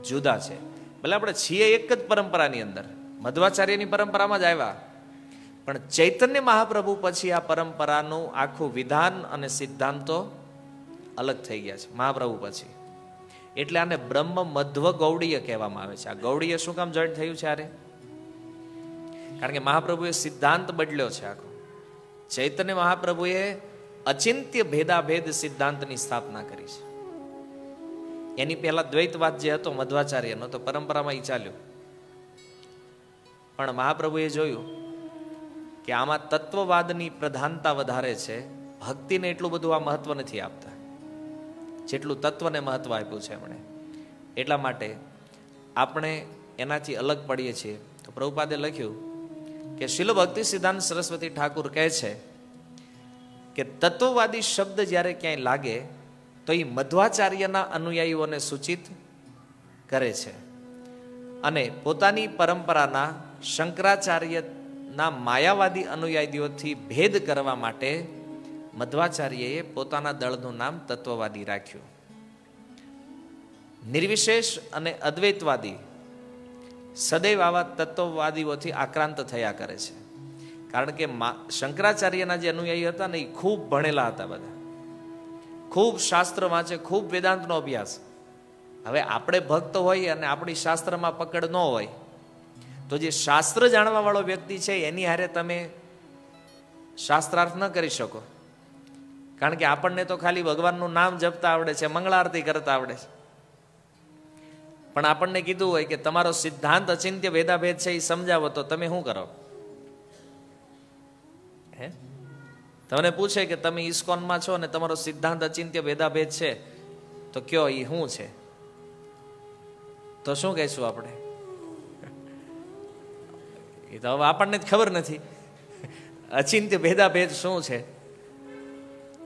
જુદા છે. ભલે આપણે છીએ એક જ પરંપરાની અંદર, મધ્વાચાર્યની પરંપરામાં જ આવ્યા, પણ ચૈતન્ય મહાપ્રભુ પછી આ પરંપરાનું આખું વિધાન અને સિદ્ધાંતો અલગ થઈ ગયા છે મહાપ્રભુ પછી. એટલે આને બ્રહ્મ મધ્વ ગૌડીય કહેવામાં આવે છે. આ ગૌડીય શું કામ જોઈન્ટ થયું છે? આરે કારણ કે મહાપ્રભુએ સિદ્ધાંત બદલ્યો છે આખો. ચૈતન્ય મહાપ્રભુએ અચિંત્ય ભેદાભેદ સિદ્ધાંતની સ્થાપના કરી છે. એની પહેલા દ્વૈતવાદ જે હતો મધ્વાચાર્યનો, તો પરંપરામાં એ ચાલ્યો. પણ મહાપ્રભુએ જોયું કે આમાં તત્વવાદની પ્રધાનતા વધારે છે, ભક્તિને એટલું બધું આ મહત્વ નથી આપતા જેટલું તત્વને મહત્વ આપ્યું છે એમણે. એટલા માટે આપણે એનાથી અલગ પડીએ છીએ. તો પ્રભુપાદે લખ્યું કે શીલ ભક્તિ સિદ્ધાંત સરસ્વતી ઠાકુર કહે છે કે તત્વવાદી શબ્દ જ્યારે ક્યાંય લાગે તો એ મધ્વાચાર્યના અનુયાયીઓને સૂચિત કરે છે, અને પોતાની પરંપરાના શંકરાચાર્યના માયાવાદી અનુયાયીઓથી ભેદ કરવા માટે મધ્વાચાર્યએ પોતાના દળનું નામ તત્વવાદી રાખ્યું. નિર્વિશેષ અને અદ્વૈતવાદી સદૈવ આવા તત્વવાદીઓથી આક્રાંત થયા કરે છે. કારણ કે શંકરાચાર્યના જે અનુયાયી હતા ને એ ખૂબ ભણેલા હતા, બધા ખૂબ શાસ્ત્ર વાંચે, ખૂબ વેદાંતનો અભ્યાસ. હવે આપણે ભક્ત હોઈએ અને આપણી શાસ્ત્રમાં પકડ ન હોય તો જે શાસ્ત્ર જાણવા વાળો વ્યક્તિ છે એની હારે તમે શાસ્ત્રાર્થ ન કરી શકો. કારણ કે આપણને તો ખાલી ભગવાનનું નામ જપતા આવડે છે, મંગળારતી કરતા આવડે છે. પણ આપણને કીધું હોય કે તમારો સિદ્ધાંત અચિંત્ય ભેદાભેદ છે એ સમજાવો, તો તમે શું કરો? હે, તમને પૂછે કે તમે ઇસ્કોનમાં છો અને તમારો સિદ્ધાંત અચિંત્ય ભેદાભેદ છે, તો કયો એ શું છે? તો શું કહીશું આપણે? એ તો હવે આપણને જ ખબર નથી અચિંત્ય ભેદાભેદ શું છે.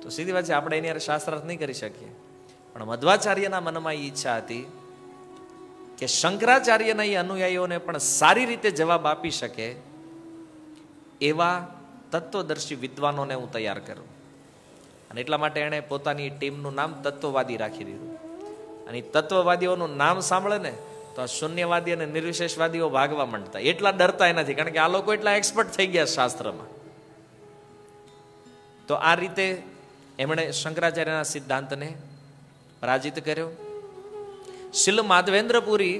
તો સીધી વાત છે, આપણે એની શાસ્ત્રાર્થ નહીં કરી શકીએ. પણ મધ્વાચાર્યના મનમાં એ ઈચ્છા હતી કે શંકરાચાર્યના એ અનુયાયીઓને પણ સારી રીતે જવાબ આપી શકે એવા તત્વદર્શી વિદ્વાનોને હું તૈયાર કરું. અને એટલા માટે એણે પોતાની ટીમનું નામ તત્વવાદી રાખી દીધું. અને તત્વવાદીઓનું નામ સાંભળે ને તો આ શૂન્યવાદી અને નિર્વિશેષવાદીઓ ભાગવા માંડતા. એટલા ડરતા નથી, કારણ કે આ લોકો એટલા એક્સપર્ટ થઈ ગયા શાસ્ત્રમાં. તો આ રીતે એમણે શંકરાચાર્યના સિદ્ધાંતને પરાજિત કર્યો. શીલ માધવેન્દ્રપુરી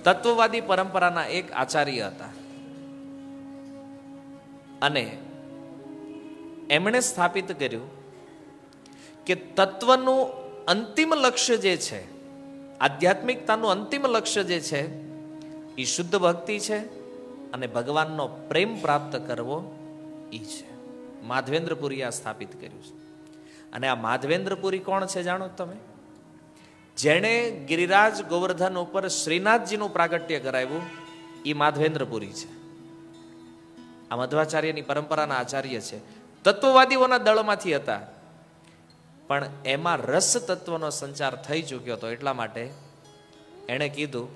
તત્વવાદી પરંપરાના એક આચાર્ય હતા અને એમણે સ્થાપિત કર્યું કે તત્વનું અંતિમ લક્ષ્ય જે છે, આધ્યાત્મિકતાનું અંતિમ લક્ષ્ય જે છે એ શુદ્ધ ભક્તિ છે અને ભગવાનનો પ્રેમ પ્રાપ્ત કરવો એ છે. માધવેન્દ્રપુરી આ સ્થાપિત કર્યું છે. અને આ માધવેન્દ્રપુરી કોણ છે જાણો તમે? જેણે ગિરિરાજ ગોવર્ધન ઉપર શ્રીનાથજીનું પ્રાગટ્ય કરાવ્યું એ માધવેન્દ્રપુરી છે. આ મધ્વાચાર્યની પરંપરાના આચાર્ય છે. તત્વવાદીઓના દળમાંથી હતા, પણ એમાં રસ તત્વનો સંચાર થઈ ચૂક્યો હતો. એટલા માટે એણે કીધું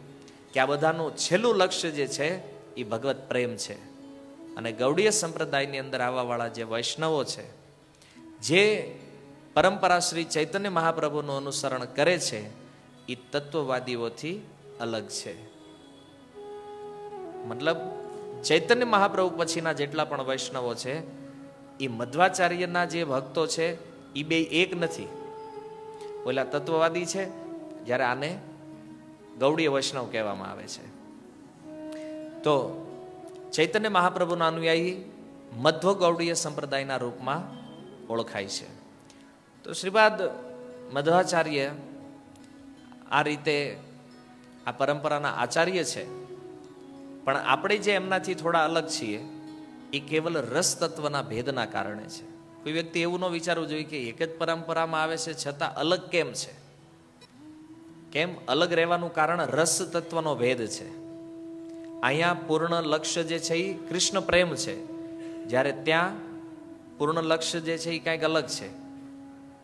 કે આ બધાનું છેલ્લું લક્ષ્ય જે છે એ ભગવત પ્રેમ છે. અને ગૌડીય સંપ્રદાયની અંદર આવવાવાળા જે વૈષ્ણવો છે, જે પરંપરા શ્રી ચૈતન્ય મહાપ્રભુનું અનુસરણ કરે છે, એ તત્વવાદીઓથી અલગ છે. મતલબ ચૈતન્ય મહાપ્રભુ પછીના જેટલા પણ વૈષ્ણવો છે એ મધ્વાચાર્યના જે ભક્તો છે એ બે એક નથી. ઓલા તત્વવાદી છે, જ્યારે આને ગૌડીય વૈષ્ણવ કહેવામાં આવે છે. તો ચૈતન્ય મહાપ્રભુના અનુયાયી મધ્વ ગૌડીય સંપ્રદાયના રૂપમાં ઓળખાય છે. તો શ્રીપાદ મધ્વાચાર્ય આ રીતે આ પરંપરાના આચાર્ય છે. પણ આપણે જે એમનાથી થોડા અલગ છીએ એ કેવલ રસ તત્વના ભેદના કારણે છે. કોઈ વ્યક્તિ એવું ન વિચારવું જોઈએ કે એક જ પરંપરામાં આવે છે છતાં અલગ કેમ છે. કેમ અલગ રહેવાનું કારણ રસ તત્વનો ભેદ છે. અહીંયા પૂર્ણ લક્ષ્ય જે છે એ કૃષ્ણ પ્રેમ છે, જ્યારે ત્યાં પૂર્ણ લક્ષ્ય જે છે એ કંઈક અલગ છે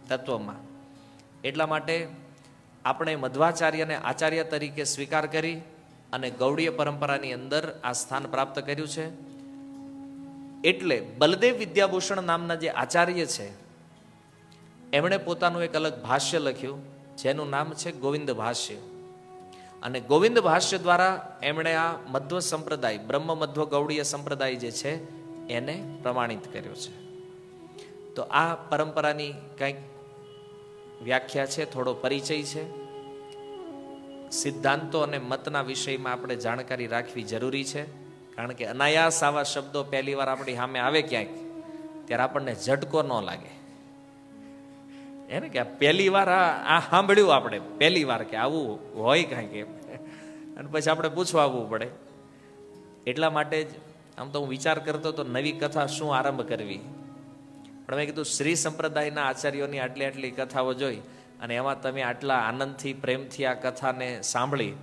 તત્વમાં. એટલા માટે આપણે મધ્વાચાર્યને આચાર્ય તરીકે સ્વીકાર કરી અને ગૌડીય પરંપરાની અંદર આ સ્થાન પ્રાપ્ત કર્યું છે. એટલે બલદેવ વિદ્યાભૂષણ નામના જે આચાર્ય છે એમણે પોતાનું એક અલગ ભાષ્ય લખ્યું, જેનું નામ છે ગોવિંદ ભાષ્ય. અને ગોવિંદ ભાષ્ય દ્વારા એમણે આ મધ્વ સંપ્રદાય, બ્રહ્મ મધ્વ ગૌડીય સંપ્રદાય જે છે એને પ્રમાણિત કર્યો છે. તો આ પરંપરાની કંઈક વ્યાખ્યા છે, થોડો પરિચય છે. સિદ્ધાંતો અને મતના વિષયમાં આપણે જાણકારી રાખવી જરૂરી છે, કારણ કે અનાયાસ આવા શબ્દો પહેલી વાર આપણી સામે આવે ક્યાંક ત્યારે આપણને ઝટકો ન લાગે. એને કે પહેલી વાર આ સાંભળ્યું આપણે પહેલી વાર કે આવું હોય કાંઈક એમ, અને પછી આપણે પૂછવા આવવું પડે. એટલા માટે જ આમ તો હું વિચાર કરતો તો નવી કથા શું આરંભ કરવી, પણ મેં કીધું શ્રી સંપ્રદાયના આચાર્યોની આટલી કથાઓ જોઈ અને એમાં તમે આટલા આનંદથી પ્રેમથી આ કથાને સાંભળી,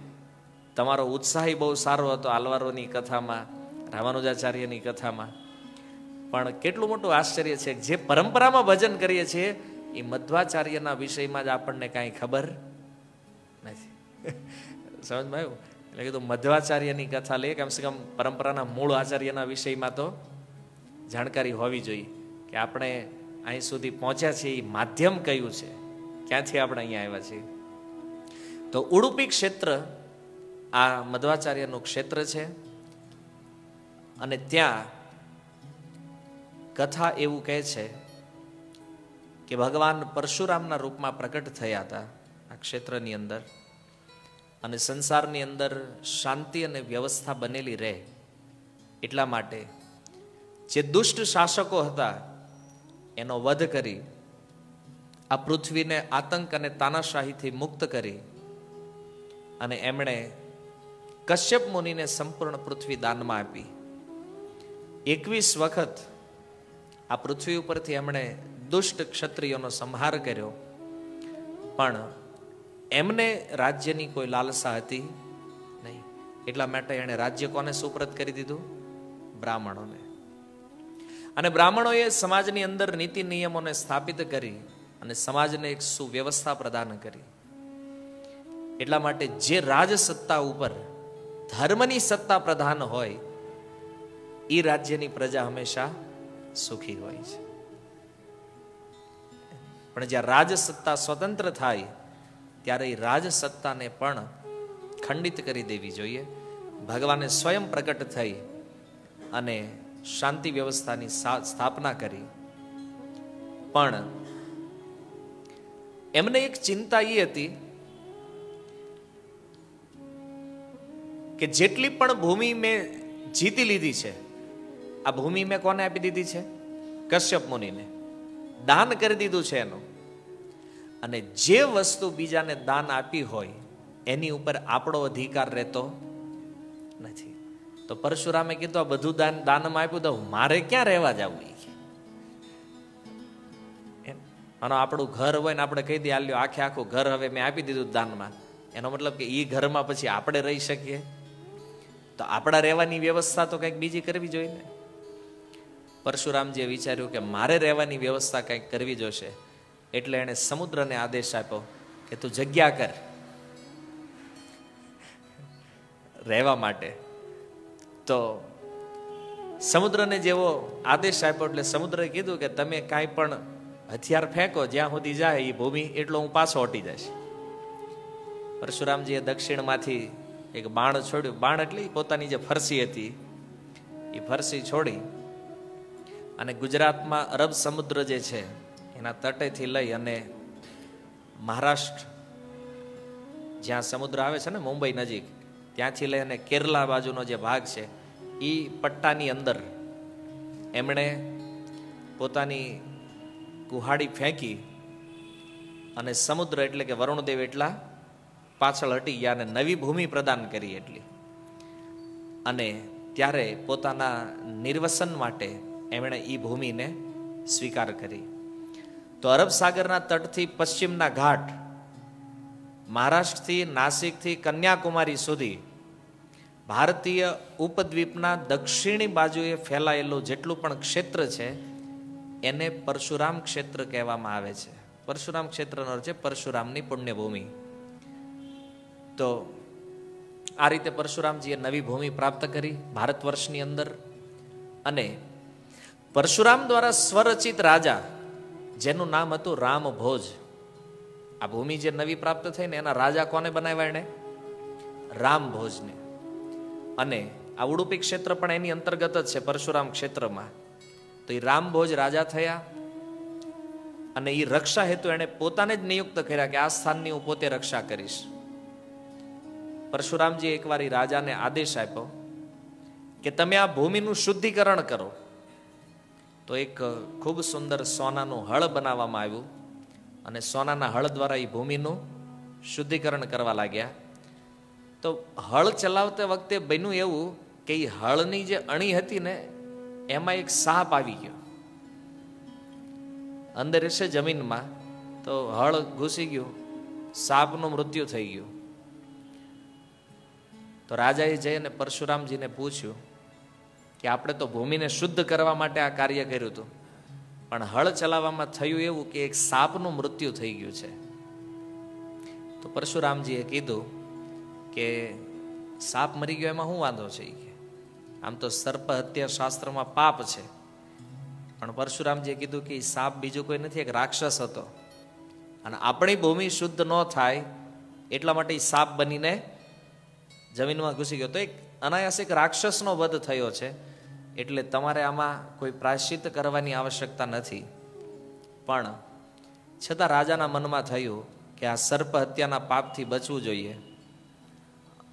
તમારો ઉત્સાહી બહુ સારો હતો આલવારોની કથામાં, રામાનુજાચાર્યની કથામાં. પણ કેટલું મોટું આશ્ચર્ય છે, જે પરંપરામાં ભજન કરીએ છીએ એ મધ્વાચાર્યના વિષયમાં જ આપણને કાંઈ ખબર નથી. સમજમાં આવ્યું? એટલે કીધું મધ્વાચાર્યની કથા લઈએ, કમસે કમ પરંપરાના મૂળ આચાર્યના વિષયમાં તો જાણકારી હોવી જોઈએ કે આપણે અહીં સુધી પહોંચ્યા છીએ એ માધ્યમ કયું છે, ક્યાંથી આપણે અહીંયા આવ્યા છીએ. તો ઉડુપી ક્ષેત્ર આ મધ્વાચાર્યનું ક્ષેત્ર છે. અને ત્યાં કથા એવું કહે છે કે ભગવાન પરશુરામના રૂપમાં પ્રકટ થયા હતા આ ક્ષેત્રની અંદર. અને સંસારની અંદર શાંતિ અને વ્યવસ્થા બનેલી રહે એટલા માટે જે દુષ્ટ શાસકો હતા એનો વધ કરી આ પૃથ્વીને આતંક અને તાનાશાહીથી મુક્ત કરી અને એમણે કશ્યપ મુનિને સંપૂર્ણ પૃથ્વી દાનમાં આપી. 21 વખત આ પૃથ્વી ઉપરથી એમણે દુષ્ટ ક્ષત્રિયોનો સંહાર કર્યો, પણ એમને રાજ્યની કોઈ લાલસા હતી નહીં. એટલા માટે એણે રાજ્ય કોને સુપ્રત કરી દીધું? બ્રાહ્મણોને. અને બ્રાહ્મણોએ સમાજની અંદર નીતિ નિયમોને સ્થાપિત કરી અને સમાજને એક સુવ્યવસ્થા પ્રદાન કરી. એટલા માટે જે રાજસત્તા ઉપર ધર્મની સત્તા પ્રધાન હોય એ રાજ્યની પ્રજા હંમેશા સુખી હોય છે. પણ જ્યાં રાજસત્તા સ્વતંત્ર થાય ત્યારે એ રાજસત્તાને પણ ખંડિત કરી દેવી જોઈએ. ભગવાને સ્વયં પ્રગટ થઈ અને શાંતિ વ્યવસ્થાની સ્થાપના કરી. પણ એમને એક ચિંતા એ હતી કે જેટલી પણ ભૂમિ મેં જીતી લીધી છે, આ ભૂમિ મેં કોને આપી દીધી છે? કશ્યપ મુનિને દાન કરી દીધું છે એનું. અને જે વસ્તુ બીજાને દાન આપી હોય એની ઉપર આપણો અધિકાર રહેતો નથી. તો પરશુરામે કીધું આ બધું દાનમાં આપ્યું તો મારે ક્યાં રહેવા જવું? અને આપણું ઘર હોય ને આપણે કહી દઈએ આલ્યો આખે આખું ઘર હવે મેં આપી દીધું દાનમાં, એનો મતલબ કે એ ઘરમાં પછી આપણે રહી શકીએ? તો આપણા રહેવાની વ્યવસ્થા તો કંઈક બીજી કરવી જોઈએ ને. પરશુરામજીએ વિચાર્યું કે મારે રહેવાની વ્યવસ્થા કંઈક કરવી જોશે, એટલે એણે સમુદ્રને આદેશ આપ્યો કે તું જગ્યા કર રહેવા માટે. તો સમુદ્રને જેવો આદેશ આપ્યો એટલે સમુદ્રએ કીધું કે તમે કાંઈ પણ હથિયાર ફેંકો, જ્યાં સુધી જાય એ ભૂમિ એટલો હું પાછો હટી જઈશ. પરશુરામજીએ દક્ષિણમાંથી એક બાણ છોડ્યું. બાણ એટલે પોતાની જે ફરસી હતી એ ફરસી છોડી અને ગુજરાતમાં અરબ સમુદ્ર જે છે એના તટેથી લઈ અને મહારાષ્ટ્ર જ્યાં સમુદ્ર આવે છે ને મુંબઈ નજીક, ત્યાંથી લઈ અને કેરલા બાજુનો જે ભાગ છે એ પટ્ટાની અંદર એમણે પોતાની કુહાડી ફેંકી અને સમુદ્ર એટલે કે વરુણદેવ એટલા પાછળ હટી ગયા અને નવી ભૂમિ પ્રદાન કરી એટલી. અને ત્યારે પોતાના નિર્વસન માટે એમણે એ ભૂમિને સ્વીકાર કરી. તો અરબ સાગરના તટથી પશ્ચિમના ઘાટ, મહારાષ્ટ્રથી નાસિકથી કન્યાકુમારી સુધી ભારતીય ઉપદ્વીપના દક્ષિણી બાજુએ ફેલાયેલું જેટલું પણ ક્ષેત્ર છે એને પરશુરામ ક્ષેત્ર કહેવામાં આવે છે. પરશુરામ ક્ષેત્રનો અર્થ છે પરશુરામની પુણ્યભૂમિ. તો આ રીતે પરશુરામજીએ નવી ભૂમિ પ્રાપ્ત કરી ભારત વર્ષની અંદર. અને પરશુરામ દ્વારા સ્વરચિત રાજા જેનું નામ હતું રામભોજ, આ ભૂમિ જે નવી પ્રાપ્ત થઈ ને એના રાજા કોને બનાવ્યા? એને રામભોજને. અને આ ઉડુપી ક્ષેત્ર પણ એની અંતર્ગત જ છે પરશુરામ ક્ષેત્રમાં. તો એ રામભોજ રાજા થયા અને એ રક્ષા હેતુ એને પોતાને જ નિયુક્ત કર્યા કે આ સ્થાનની હું પોતે રક્ષા કરીશ. પરશુરામજી એકવાર એ રાજાને આદેશ આપ્યો કે તમે આ ભૂમિનું શુદ્ધિકરણ કરો. તો એક ખૂબ સુંદર સોનાનું હળ બનાવવામાં આવ્યું અને સોનાના હળ દ્વારા એ ભૂમિનું શુદ્ધિકરણ કરવા લાગ્યા. તો હળ ચલાવતા વખતે બન્યું એવું કે એ હળની જે અણી હતી ને એમાં એક સાપ આવી ગયો અંદર હશે જમીનમાં. તો હળ ઘૂસી ગયું, સાપનું મૃત્યુ થઈ ગયું. તો રાજાએ જઈને પરશુરામજીને પૂછ્યું કે આપણે તો ભૂમિને શુદ્ધ કરવા માટે આ કાર્ય કર્યું હતું, પણ હળ ચલાવવામાં થયું એવું કે એક સાપનું મૃત્યુ થઈ ગયું છે. તો પરશુરામજીએ કીધું કે સાપ મરી ગયો એમાં શું વાંધો છે? આમ તો સર્પ હત્યા શાસ્ત્રમાં પાપ છે, પણ પરશુરામજીએ કીધું કે સાપ બીજું કોઈ નથી, એક રાક્ષસ હતો અને આપણી ભૂમિ શુદ્ધ ન થાય એટલા માટે સાપ બનીને જમીનમાં ઘૂસી ગયો. તો એક અનાયાસ એક રાક્ષસનો વધ થયો છે, એટલે તમારે આમાં કોઈ પ્રાયશ્ચિત કરવાની આવશ્યકતા નથી. પણ છતાં રાજાના મનમાં થયું કે આ સર્પ હત્યાના પાપથી બચવું જોઈએ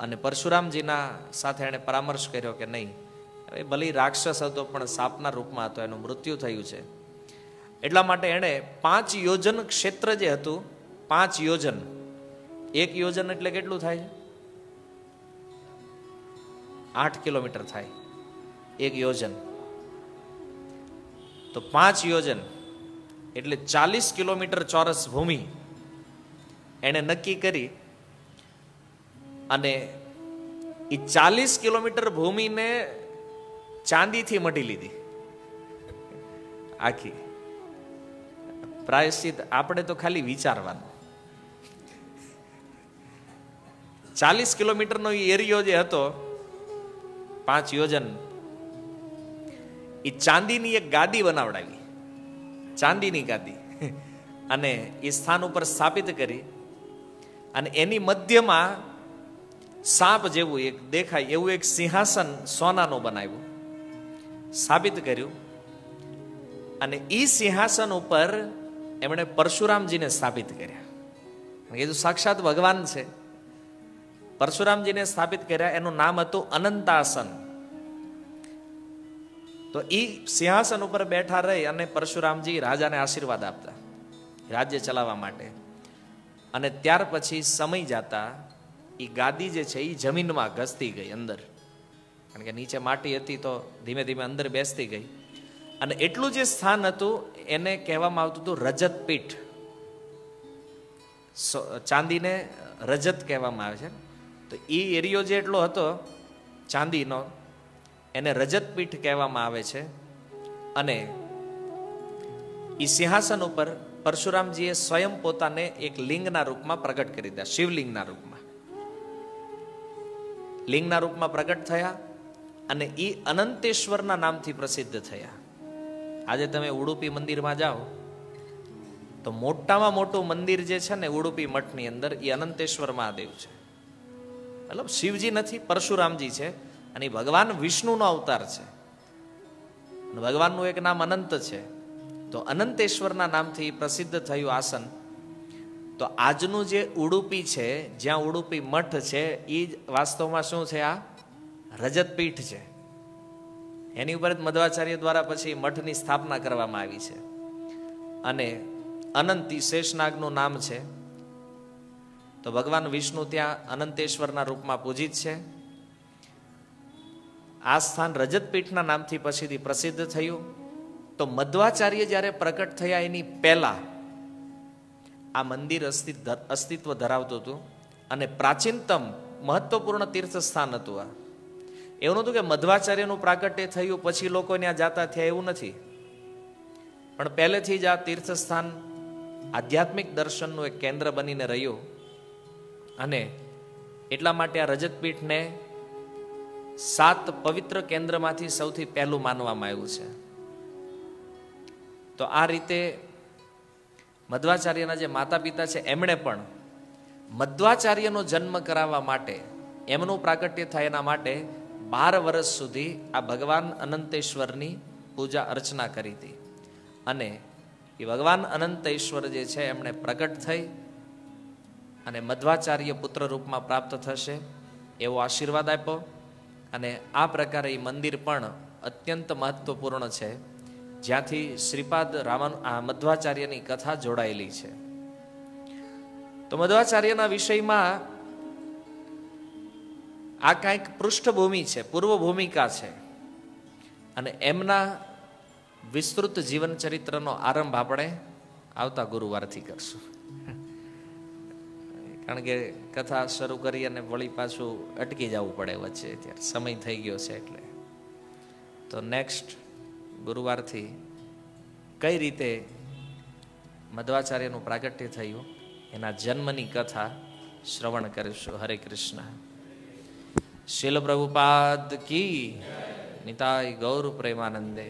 અને પરશુરામજીના સાથે એણે પરામર્શ કર્યો કે નહીં, હવે ભલે રાક્ષસ હતો પણ સાપના રૂપમાં હતો, એનું મૃત્યુ થયું છે. એટલા માટે એણે 5 યોજન ક્ષેત્ર જે હતું, 5 યોજન, 1 યોજન એટલે કેટલું થાય? 8 કિલોમીટર થાય 1 યોજન. તો 5 યોજન એટલે 40 કિલોમીટર ચોરસ ભૂમિ એને નક્કી કરી અને એ 40 કિલોમીટર ભૂમિને ચાંદીથી મઢી લીધી આખી. પ્રાયશ્ચિત આપણે તો ખાલી વિચારવાનું. 40 કિલોમીટરનો એરિયો જે હતો, 5 યોજન, એ ચાંદીની એક ગાદી બનાવડાવી, ચાંદીની ગાદી, અને એ સ્થાન ઉપર સ્થાપિત કરી અને એની મધ્યમાં સાપ જેવું એક દેખાય એવું એક સિંહાસન સોનાનું બનાવ્યું, સ્થાપિત કર્યું. અને એ સિંહાસન ઉપર એમણે પરશુરામજીને સ્થાપિત કર્યા. કીધું સાક્ષાત ભગવાન છે. પરશુરામજીને સ્થાપિત કર્યા, એનું નામ હતું અનંતાસન. તો એ સિંહાસન ઉપર બેઠા રહી અને પરશુરામજી રાજાને આશીર્વાદ આપતા રાજ્ય ચલાવવા માટે. અને ત્યાર પછી સમય જતા એ ગાદી જે છે એ જમીનમાં ઘસતી ગઈ અંદર, કારણ કે નીચે માટી હતી તો ધીમે ધીમે અંદર બેસતી ગઈ. અને એટલું જે સ્થાન હતું એને કહેવામાં આવતું હતું રજત પીઠ. ચાંદીને રજત કહેવામાં આવે છે. તો એ એરિયો જે એટલો હતો ચાંદીનો, એને રજત પીઠ કહેવામાં આવે છે. અને એ સિંહાસન ઉપર પરશુરામજીએ સ્વયં પોતાને એક લિંગના રૂપમાં પ્રગટ કરી દીધા, શિવલિંગના રૂપમાં, લિંગના રૂપમાં પ્રગટ થયા અને એ અનંતેશ્વરના નામથી પ્રસિદ્ધ થયા. આજે તમે ઉડુપી મંદિરમાં જાઓ તો મોટામાં મોટું મંદિર જે છે ને ઉડુપી મઠની અંદર, એ અનંતેશ્વર મહાદેવ છે. મતલબ શિવજી નથી, પરશુરામજી છે. અને ભગવાન વિષ્ણુનો અવતાર છે. ભગવાનનું એક નામ અનંત છે. તો અનંતેશ્વરના નામથી પ્રસિદ્ધ થયું આસન. તો આજનું જે ઉડુપી છે, જ્યાં ઉડુપી મઠ છે, એ વાસ્તવમાં શું છે? આ રજતપીઠ છે. એની ઉપર જ મધ્વાચાર્ય દ્વારા પછી મઠની સ્થાપના કરવામાં આવી છે. અને અનંત શેષનાગનું નામ છે. તો ભગવાન વિષ્ણુ ત્યાં અનંતેશ્વરના રૂપમાં પૂજિત છે. આ સ્થાન રજતપીઠના નામથી પછીથી પ્રસિદ્ધ થયું. તો મધ્વાચાર્ય જ્યારે પ્રકટ થયા એની પહેલા આ મંદિર અસ્તિત્વ ધરાવતું હતું અને પ્રાચીનતમ મહત્વપૂર્ણ તીર્થ સ્થાન હતું. આ એવું નહોતું કે મધ્વાચાર્યનું પ્રાકટ્ય થયું પછી લોકો ત્યાં જાતા થયા, એવું નથી. પણ પહેલેથી જ આ તીર્થસ્થાન આધ્યાત્મિક દર્શનનું એક કેન્દ્ર બનીને રહ્યું. અને એટલા માટે આ રજતપીઠને 7 પવિત્ર કેન્દ્રમાંથી સૌથી પહેલું માનવામાં આવ્યું છે. તો આ રીતે મધ્વાચાર્યના જે માતા પિતા છે એમણે પણ મધ્વાચાર્યનો જન્મ કરાવવા માટે, એમનું પ્રાકટ્ય થાય એના માટે 12 વર્ષ સુધી આ ભગવાન અનંતેશ્વરની પૂજા અર્ચના કરી હતી. અને એ ભગવાન અનંતેશ્વર જે છે એમણે પ્રગટ થઈ અને મધ્વાચાર્ય પુત્ર રૂપમાં પ્રાપ્ત થશે એવો આશીર્વાદ આપ્યો. અને આ પ્રકારે એ મંદિર પણ અત્યંત મહત્વપૂર્ણ છે, જ્યાંથી શ્રીપાદ મધ્વાચાર્યની કથા જોડાયેલી છે. તો મધ્વાચાર્યના વિષયમાં આ કાંઈક પૃષ્ઠભૂમિ છે, પૂર્વ ભૂમિકા છે. અને એમના વિસ્તૃત જીવન ચરિત્રનો આરંભ આપણે આવતા ગુરુવારથી કરશું. કારણ કે કથા શરૂ કરી અને વળી પાછું અટકી જવું પડે વચ્ચે, ત્યારે સમય થઈ ગયો છે. એટલે તો નેક્સ્ટ ગુરુવારથી કઈ રીતે મધ્વાચાર્યનું પ્રાગટ્ય થયું એના જન્મની કથા શ્રવણ કરીશું. હરે કૃષ્ણ. શીલ પ્રભુપાદ કી નિતાય ગૌર પ્રેમાનંદે.